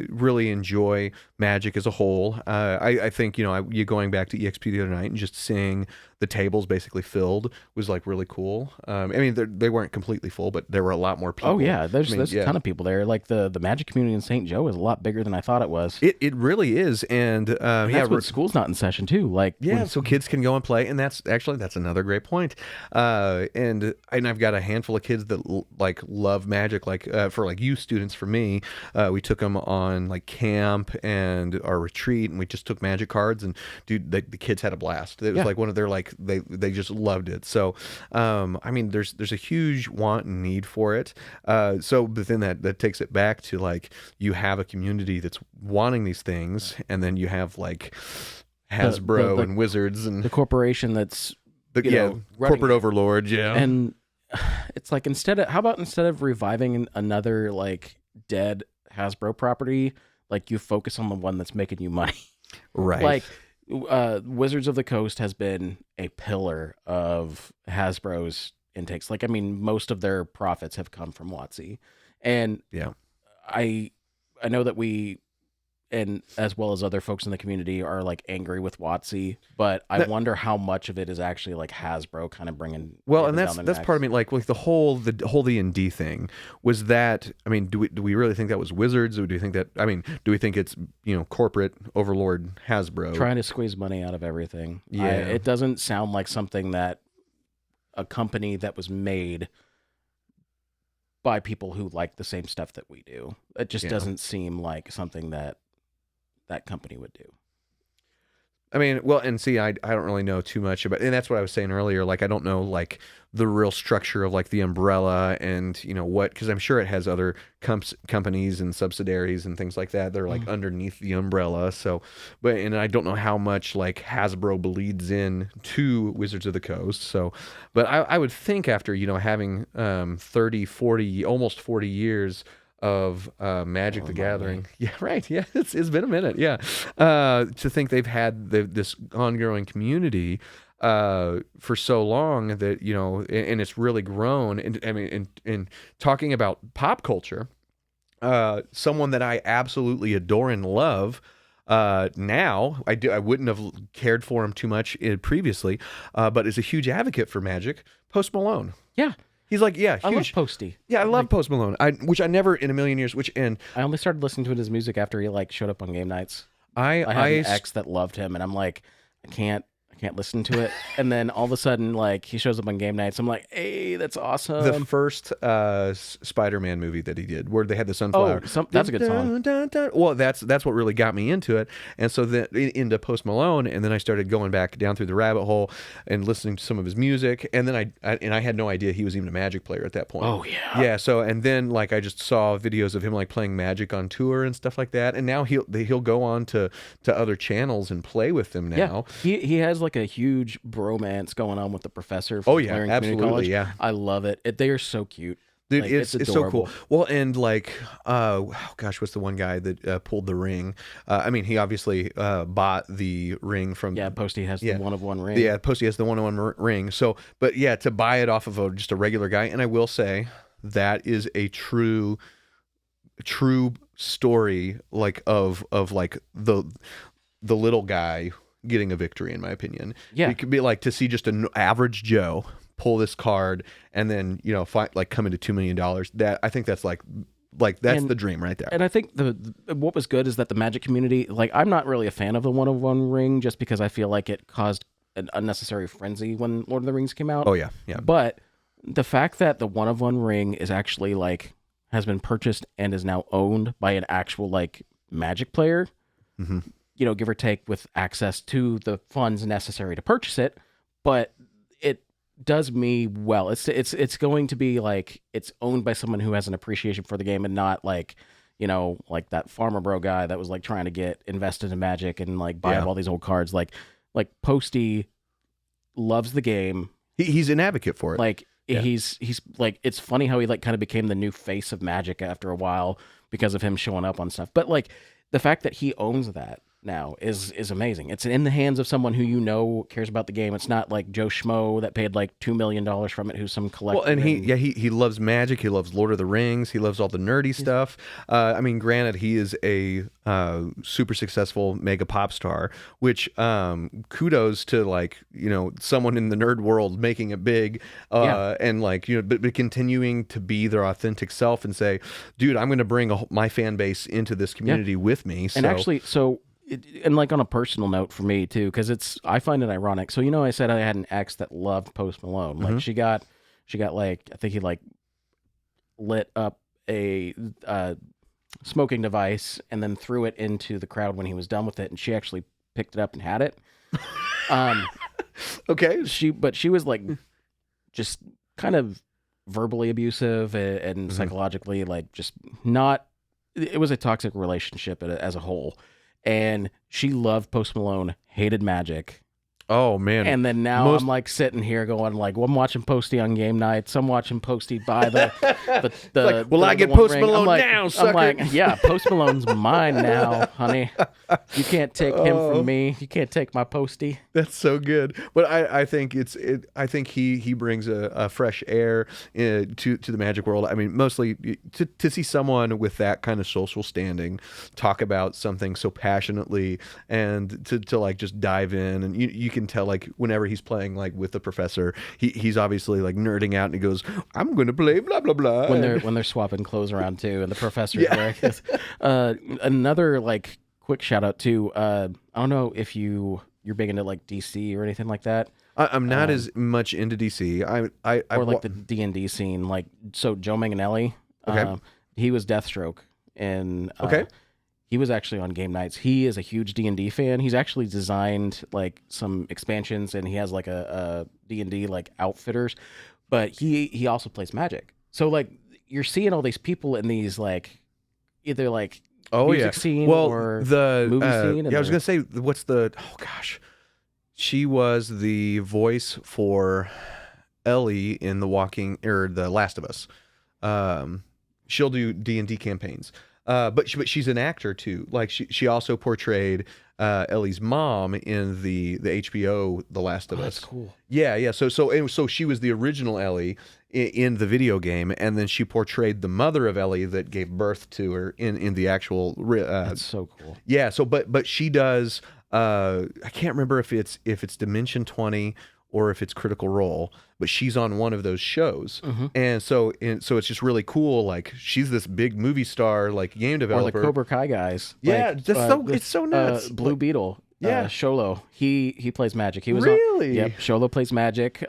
really enjoy Magic as a whole. I think, you going back to EXP the other night and just seeing the tables basically filled was like really cool. I mean, they weren't completely full, but there were a lot more people. Oh yeah, there's a ton of people there. Like the Magic community in St. Joe is a lot bigger than I thought it was. It really is, and that's when school's not in session too. Like so kids can go and play, and that's another great point. And I've got a handful of kids that like love Magic. Like for like youth students, for me, we took them on like camp and our retreat, and we just took Magic cards, and dude, the kids had a blast. It was like one of their like they just loved it. So I mean, there's a huge want and need for it. So but then that takes it back to like you have a community that's wanting these things, and then you have like Hasbro and Wizards and the corporation that's corporate overlord. Yeah, and it's like instead of reviving another like dead Hasbro property, like you focus on the one that's making you money. Right. Like Wizards of the Coast has been a pillar of Hasbro's intakes. Like, I mean, most of their profits have come from WOTC. And I know that we, and as well as other folks in the community, are like angry with WOTC, but I wonder how much of it is actually like Hasbro kind of bringing. Well, and that's part of me. Like the whole D&D thing was that. I mean, do we really think that was Wizards, or do you think that? I mean, do we think it's corporate overlord Hasbro trying to squeeze money out of everything? Yeah, it doesn't sound like something that a company that was made by people who like the same stuff that we do. It just doesn't seem like something that company would do. I mean, well, and see, I don't really know too much about, and that's what I was saying earlier. Like, I don't know like the real structure of like the umbrella and what, because I'm sure it has other companies and subsidiaries and things like that. They're like underneath the umbrella. So, and I don't know how much like Hasbro bleeds in to Wizards of the Coast. So, but I would think after having 30, 40, almost 40 years of Magic the Gathering. Yeah, right. Yeah, it's been a minute. Yeah, to think they've had this ongoing community for so long that and it's really grown. And I mean, in talking about pop culture, someone that I absolutely adore and love. Now I wouldn't have cared for him too much previously, but is a huge advocate for Magic. Post Malone. Yeah. He's like, huge. I love Posty. Yeah, I love Post Malone. Which I never in a million years. I only started listening to his music after he like showed up on game nights. I had an ex that loved him, and I'm like, I can't listen to it. And then all of a sudden, like he shows up on game nights. I'm like, hey, that's awesome. The first Spider-Man movie that he did, where they had the sunflower. That's a good song. Well, that's what really got me into it, and so then into Post Malone, and then I started going back down through the rabbit hole and listening to some of his music, and then I had no idea he was even a Magic player at that point. Oh yeah. Yeah. So and then like I just saw videos of him like playing Magic on tour and stuff like that, and now he'll go on to other channels and play with them now. Yeah. He has like a huge bromance going on with the professor. Oh yeah, absolutely. college. Yeah, I love it. They are so cute. Dude, Like, it's so adorable. cool. Well, and like, gosh, what's the one guy that pulled the ring? I mean, he obviously bought the ring from. Yeah, Posty has Yeah. the one of one ring. Yeah, Posty has the one-on-one ring. So, but yeah, to buy it off of just a regular guy, and I will say that is a true story, like of like the little guy getting a victory, in my opinion. Yeah. It could be like to see just an average Joe pull this card and then like come into $2 million. That I think that's like that's the dream right there. And I think what was good is that the Magic community, like, I'm not really a fan of the one of one ring just because I feel like it caused an unnecessary frenzy when Lord of the Rings came out. Oh yeah, yeah. But the fact that the one of one ring is actually like has been purchased and is now owned by an actual like Magic player, give or take, with access to the funds necessary to purchase it, but it does me well. It's going to be like it's owned by someone who has an appreciation for the game and not like like that farmer bro guy that was like trying to get invested in Magic and like buy up all these old cards. Like Posty loves the game. He's an advocate for it. Like he's like, it's funny how he like kind of became the new face of Magic after a while because of him showing up on stuff. But like the fact that he owns that now is amazing. It's in the hands of someone who cares about the game. It's not like Joe Schmo that paid like $2 million from it, who's some collector. Well, and he loves Magic. He loves Lord of the Rings. He loves all the nerdy stuff. I mean, granted, he is a super successful mega pop star, which kudos to like someone in the nerd world making it big, and like but continuing to be their authentic self and say, dude, I'm going to bring my fan base into this community with me. And actually, and like on a personal note for me too, because I find it ironic. So I said I had an ex that loved Post Malone. Like she got like, I think he like lit up a smoking device and then threw it into the crowd when he was done with it, and she actually picked it up and had it. Okay. She was like just kind of verbally abusive and psychologically like just not. It was a toxic relationship as a whole. And she loved Post Malone, hated Magic. Oh man! And then now I'm like sitting here going like, well, I'm watching Posty on game nights. I'm watching Posty buy the like, well, I get Post Malone now, sucker. I'm like, yeah, Post Malone's mine now, honey. You can't take him from me. You can't take my Posty. That's so good. But I think I think he brings a fresh air to the Magic world. I mean, mostly to see someone with that kind of social standing talk about something so passionately and to like just dive in, and you can tell like whenever he's playing like with the professor, he's obviously like nerding out and he goes, I'm gonna play blah blah blah. When they're swapping clothes around too, and the professor's wearing this. Another like quick shout out to I don't know if you're big into like DC or anything like that. I'm not as much into DC. Or like the D&D scene. Like, so Joe Manganiello, he was Deathstroke, and he was actually on game nights. He is a huge D&D fan. He's actually designed like some expansions, and he has like a D&D like outfitters, but he also plays Magic. So like you're seeing all these people in these like either like music scene or the movie scene. I was gonna say, what's the she was the voice for Ellie in The Last of Us. She'll do D&D campaigns. But she's an actor too. Like she also portrayed Ellie's mom in the HBO The Last of Us. That's cool. Yeah. So she was the original Ellie in the video game, and then she portrayed the mother of Ellie that gave birth to her in the actual. That's so cool. Yeah. So but she does. I can't remember if it's Dimension 20 or if it's Critical Role, but she's on one of those shows. And so it's just really cool. Like she's this big movie star, like game developer. Or the Cobra Kai guys. Yeah, like, it's so nuts. Blue Beetle. Yeah. Sholo. He plays Magic. He was really? Yep. Sholo plays Magic.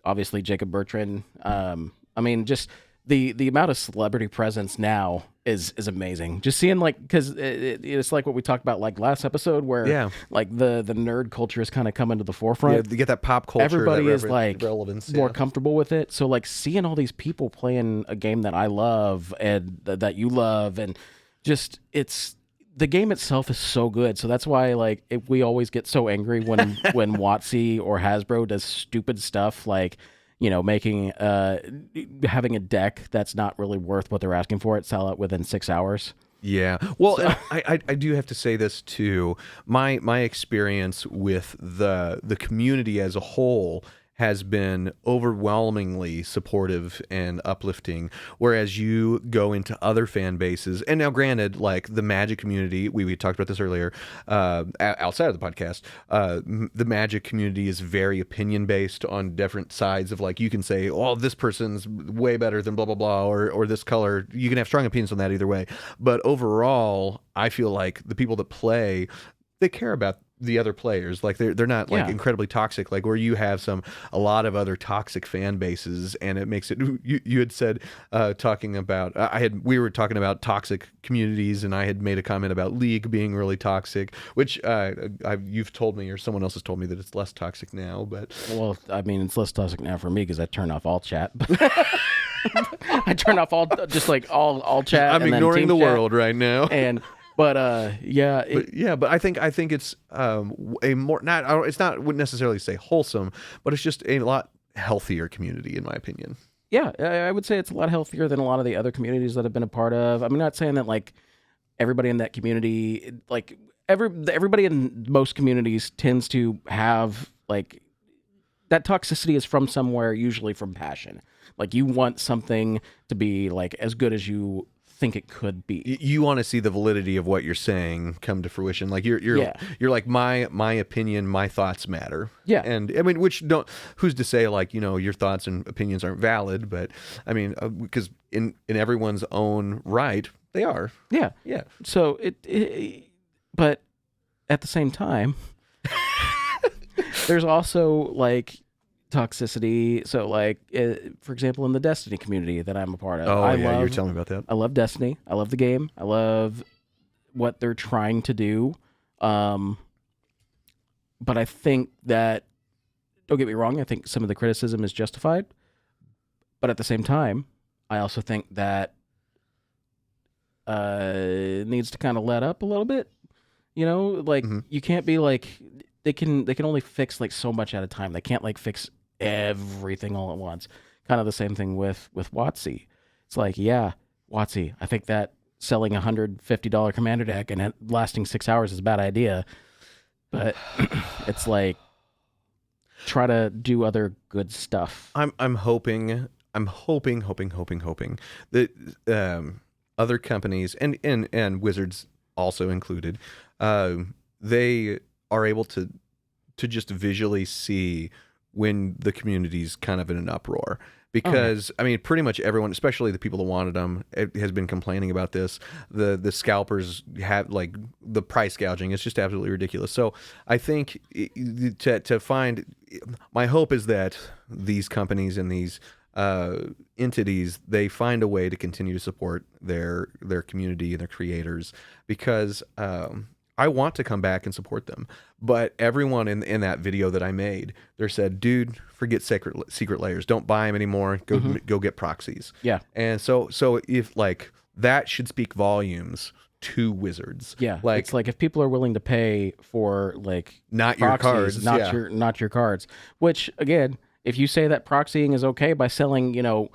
Obviously Jacob Bertrand. I mean, just the amount of celebrity presence now is amazing. Just seeing like, because it's like what we talked about like last episode, where like the nerd culture is kind of coming to the forefront. Yeah, you get that pop culture. Everybody is like relevance, more comfortable with it. So like seeing all these people playing a game that I love and that you love, and just the game itself is so good. So that's why like we always get so angry when WOTC or Hasbro does stupid stuff like, making having a deck that's not really worth what they're asking for it sell out within 6 hours. Yeah. Well, and I do have to say this too. My experience with the community as a whole has been overwhelmingly supportive and uplifting, whereas you go into other fan bases, and now granted, like the Magic community, we talked about this earlier, outside of the podcast, the Magic community is very opinion based on different sides of, like, you can say, oh, this person's way better than blah blah blah, or this color. You can have strong opinions on that either way, but overall I feel like the people that play, they care about the other players. Like they're not like incredibly toxic, like where you have a lot of other toxic fan bases, and it makes it, you had said, talking about, we were talking about toxic communities, and I had made a comment about League being really toxic, which you've told me, or someone else has told me, that it's less toxic now. But well, I mean, it's less toxic now for me because I turn off all chat. I turn off all chat. I'm ignoring the world right now. But I think it's a more, not, it's not, wouldn't necessarily say wholesome, but it's just a lot healthier community, in my opinion. Yeah, I would say it's a lot healthier than a lot of the other communities that I've been a part of. I'm not saying that like everybody in that community, like everybody in most communities tends to have, like, that toxicity is from somewhere, usually from passion. Like, you want something to be like as good as you think it could be. You want to see the validity of what you're saying come to fruition. Like you're like, my opinion, my thoughts matter. Yeah. And I mean, who's to say, like, your thoughts and opinions aren't valid, but I mean, because in everyone's own right, they are. Yeah. Yeah. So but at the same time, there's also like toxicity. So, like, for example, in the Destiny community that I'm a part of. You're telling me about that. I love Destiny. I love the game. I love what they're trying to do. But I think that, don't get me wrong, I think some of the criticism is justified. But at the same time, I also think that it needs to kind of let up a little bit. Like, you can't be like, they can only fix like so much at a time. They can't like fix everything all at once. Kind of the same thing with WOTC. It's like, yeah, WOTC, I think that selling $150 commander deck and it lasting 6 hours is a bad idea. But it's like, try to do other good stuff. I'm hoping that other companies and Wizards also included, they are able to just visually see when the community's kind of in an uproar. Because, I mean, pretty much everyone, especially the people that wanted them, has been complaining about this. The scalpers have, like, the price gouging. It's just absolutely ridiculous. So I think to find, my hope is that these companies and these entities, they find a way to continue to support their community and their creators, because I want to come back and support them. But everyone in that video that I made, they said, dude, forget secret layers. Don't buy them anymore. Go get proxies. Yeah. And so if, like, that should speak volumes to Wizards. Yeah. Like, it's like, if people are willing to pay for, like, not proxies, your cards, not your cards, which, again, if you say that proxying is okay by selling,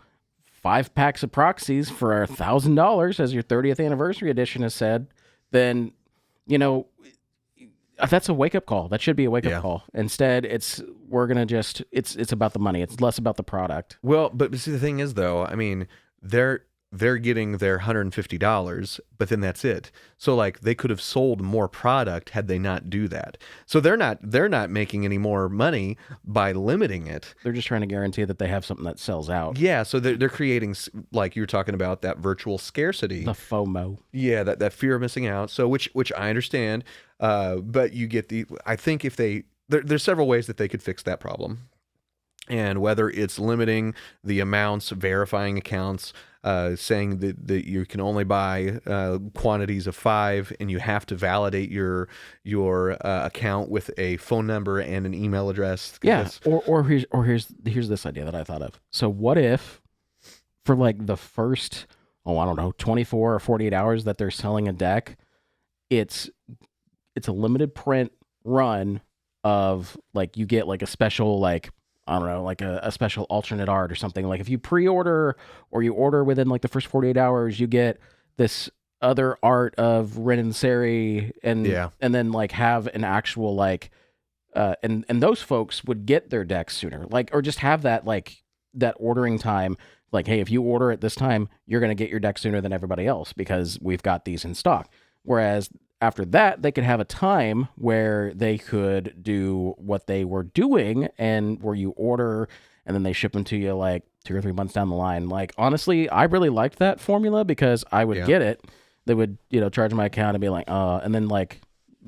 5 packs of proxies for $1,000, as your 30th anniversary edition has said, then, that's a wake-up call. That should be a wake-up call. Instead, it's about the money. It's less about the product. Well, but see, the thing is, though, I mean, they're getting their $150, but then that's it. So, like, they could have sold more product had they not do that. So they're not making any more money by limiting it. They're just trying to guarantee that they have something that sells out. Yeah, so they're creating, like you were talking about, that virtual scarcity. The FOMO. Yeah, that fear of missing out. So which I understand, but you get I think if there's several ways that they could fix that problem. And whether it's limiting the amounts, verifying accounts, saying that you can only buy quantities of 5, and you have to validate your account with a phone number and an email address. Yeah, or here's this idea that I thought of. So what if, for like the first, I don't know, 24 or 48 hours that they're selling a deck, it's a limited print run of, like, you get like a special, like, I don't know, like a special alternate art or something. Like if you pre-order or you order within like the first 48 hours, you get this other art of Ren and Seri, and then like have an actual like and those folks would get their decks sooner, like, or just have that like that ordering time. Like, hey, if you order at this time, you're going to get your deck sooner than everybody else because we've got these in stock. Whereas after that, they could have a time where they could do what they were doing, and where you order and then they ship them to you like 2 or 3 months down the line. Like, honestly, I really liked that formula because I would get it. They would, charge my account and be like, and then like,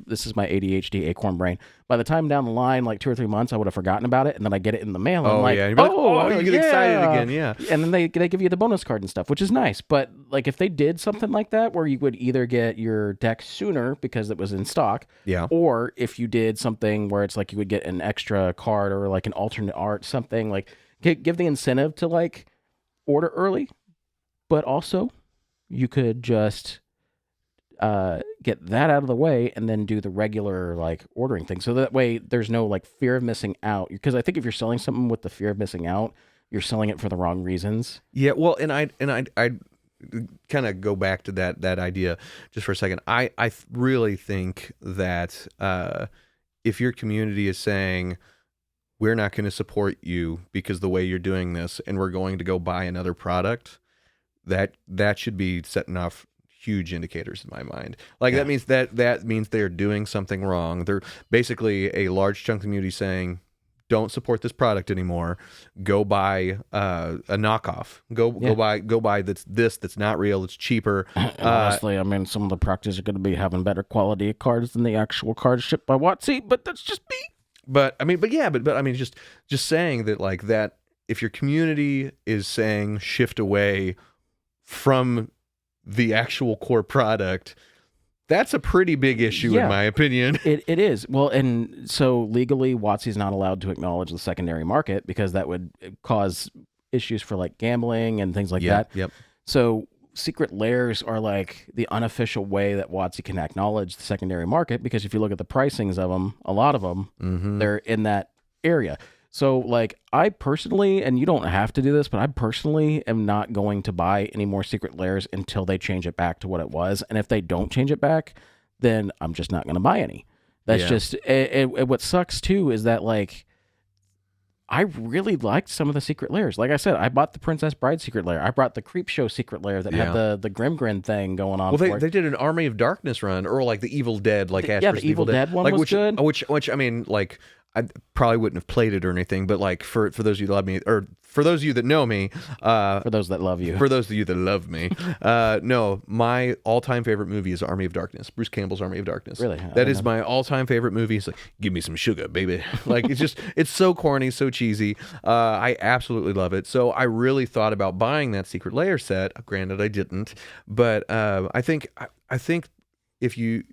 this is my ADHD acorn brain. By the time down the line, like 2 or 3 months, I would have forgotten about it, and then I get it in the mail. And I'm like, you get excited again, yeah. And then they give you the bonus card and stuff, which is nice. But like, if they did something like that, where you would either get your deck sooner because it was in stock, or if you did something where it's like you would get an extra card or like an alternate art, something like give the incentive to like order early, but also you could just get that out of the way and then do the regular like ordering thing. So that way there's no like fear of missing out. Because I think if you're selling something with the fear of missing out, you're selling it for the wrong reasons. Yeah, well, and I kind of go back to that idea just for a second. I really think that if your community is saying, we're not going to support you because the way you're doing this, and we're going to go buy another product, that should be setting off huge indicators in my mind. Like that means that means they're doing something wrong. They're basically a large chunk of the community saying, don't support this product anymore. Go buy a knockoff. Go buy that's not real. It's cheaper. Honestly, I mean, some of the practices are going to be having better quality cards than the actual cards shipped by WOTC, but that's just me. But I mean, just saying that, like, that if your community is saying shift away from the actual core product, that's a pretty big issue in my opinion. It is. Well, and so legally, WOTC is not allowed to acknowledge the secondary market because that would cause issues for like gambling and things like that. Yep. So secret lairs are like the unofficial way that WOTC can acknowledge the secondary market, because if you look at the pricings of them, a lot of them, they're in that area. So, like, I personally, and you don't have to do this, but I personally am not going to buy any more secret lairs until they change it back to what it was. And if they don't change it back, then I'm just not going to buy any. That's just, what sucks too is that, like, I really liked some of the secret lairs. Like I said, I bought the Princess Bride secret lair. I brought the Creepshow secret lair that had the Grimgrin thing going on. Well, they did an Army of Darkness run, or like the Evil Dead, like Ash vs. the Evil Dead one, like, was good. Which I mean, like, I probably wouldn't have played it or anything, but like for those of you that love me, or for those of you that know me, for those that love you, for those of you that love me, no, my all-time favorite movie is Army of Darkness. Bruce Campbell's Army of Darkness. Really, that is my all-time favorite movie. It's like, give me some sugar, baby. Like, it's so corny, so cheesy. I absolutely love it. So I really thought about buying that secret lair set. Granted, I didn't, but I think if you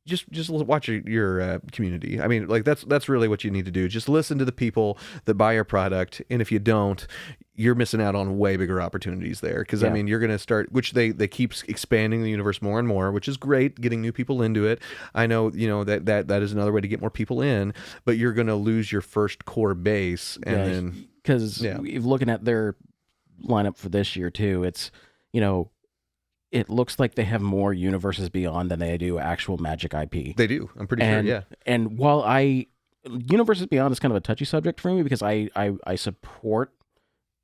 just watch your community. I mean, like, that's really what you need to do. Just listen to the people that buy your product, and if you don't, you're missing out on way bigger opportunities there. Because I mean, you're going to start, which they keep expanding the universe more and more, which is great, getting new people into it. I know, that is another way to get more people in, but you're going to lose your first core base, and then because looking at their lineup for this year too, it's it looks like they have more Universes Beyond than they do actual Magic IP. They do. I'm pretty sure, yeah. And while Universes Beyond is kind of a touchy subject for me because I support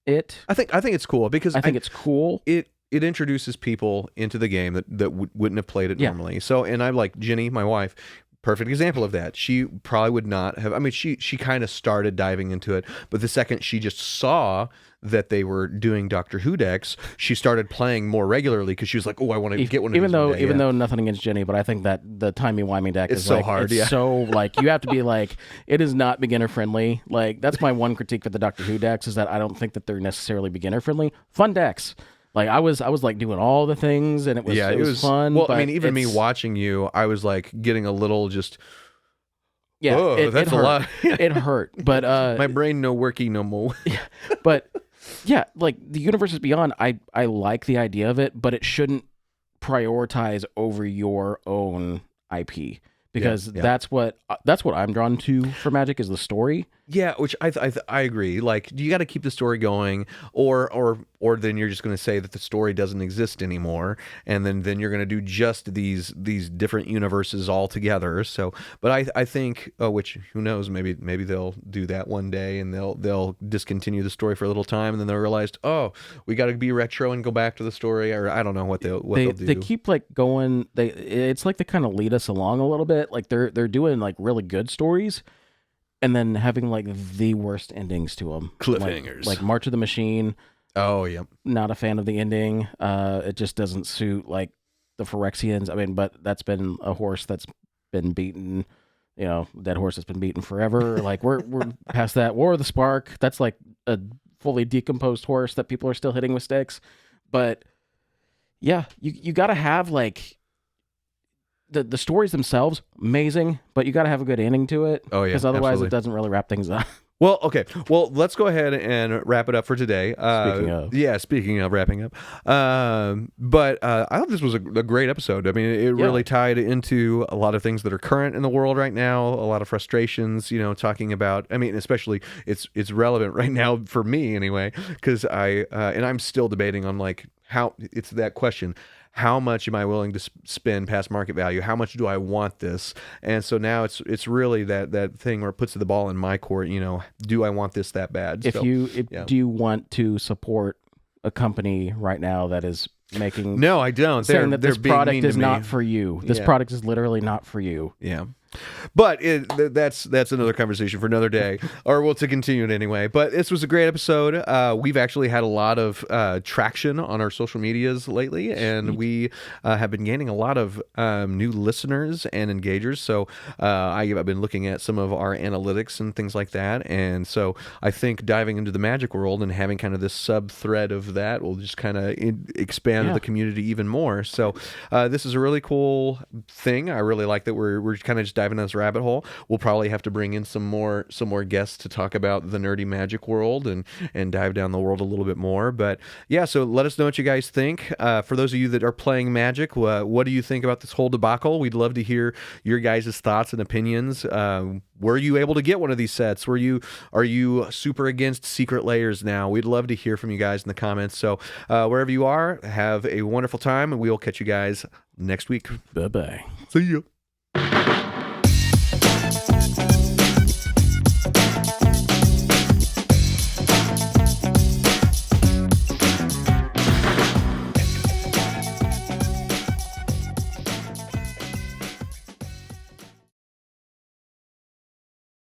it. I think it's cool because I think it's cool. It introduces people into the game that wouldn't have played it normally. So, and I like Jenny, my wife, perfect example of that. She probably would not have. I mean, she kind of started diving into it, but the second she just saw that they were doing Doctor Who decks, she started playing more regularly because she was like, "Oh, I want to get one of these." Even though nothing against Jenny, but I think that the timey-wimey deck is so like, hard. It's so like you have to be like, it is not beginner friendly. Like, that's my one critique with the Doctor Who decks, is that I don't think that they're necessarily beginner friendly. Fun decks. Like, I was like doing all the things, and it was fun. Well, I mean, even me watching you, I was like getting a little just. Yeah, that's a lot. It hurt, but my brain no worky no more. But yeah, like the Universes Beyond, I like the idea of it, but it shouldn't prioritize over your own IP, because that's what I'm drawn to for Magic, is the story. Yeah, which I agree. Like, you got to keep the story going, or then you're just going to say that the story doesn't exist anymore, and then you're going to do just these different universes all together. So, but I think, which who knows, maybe they'll do that one day, and they'll discontinue the story for a little time, and then they'll realize, oh, we got to be retro and go back to the story, or I don't know what they'll do. They keep like going. It's like they kind of lead us along a little bit. Like they're doing like really good stories, and then having like the worst endings to them. Cliffhangers. Like March of the Machine. Oh, yeah. Not a fan of the ending. It just doesn't suit like the Phyrexians. I mean, but that's been a horse that's been beaten, dead horse that's been beaten forever. Like we're past that. War of the Spark. That's like a fully decomposed horse that people are still hitting with sticks. But yeah, you got to have like the stories themselves amazing, but you got to have a good ending to it. Oh yeah, because otherwise absolutely. it doesn't really wrap things up. Well, okay. Well, let's go ahead and wrap it up for today. Speaking of wrapping up. But I thought this was a great episode. I mean, it really tied into a lot of things that are current in the world right now, a lot of frustrations, talking about, I mean, especially it's relevant right now for me anyway, because and I'm still debating on like how it's that question. How much am I willing to spend past market value? How much do I want this? And so now it's really that thing where it puts the ball in my court. Do I want this that bad? Do you want to support a company right now that is making? No, I don't. Saying that this product is not for you. This product is literally not for you. Yeah. But that's another conversation for another day, or we'll to continue it anyway. But this was a great episode. We've actually had a lot of traction on our social medias lately, and we have been gaining a lot of new listeners and engagers. So I've been looking at some of our analytics and things like that, and so I think diving into the Magic world and having kind of this sub thread of that will just kind of expand the community even more. So this is a really cool thing. I really like that we're kind of just diving in this rabbit hole. We'll probably have to bring in some more guests to talk about the nerdy Magic world and dive down the world a little bit more. But yeah, so let us know what you guys think. For those of you that are playing Magic, what do you think about this whole debacle? We'd love to hear your guys' thoughts and opinions. Were you able to get one of these sets? Are you super against secret Lairs now? We'd love to hear from you guys in the comments. So wherever you are, have a wonderful time, and we will catch you guys next week. Bye-bye. See you.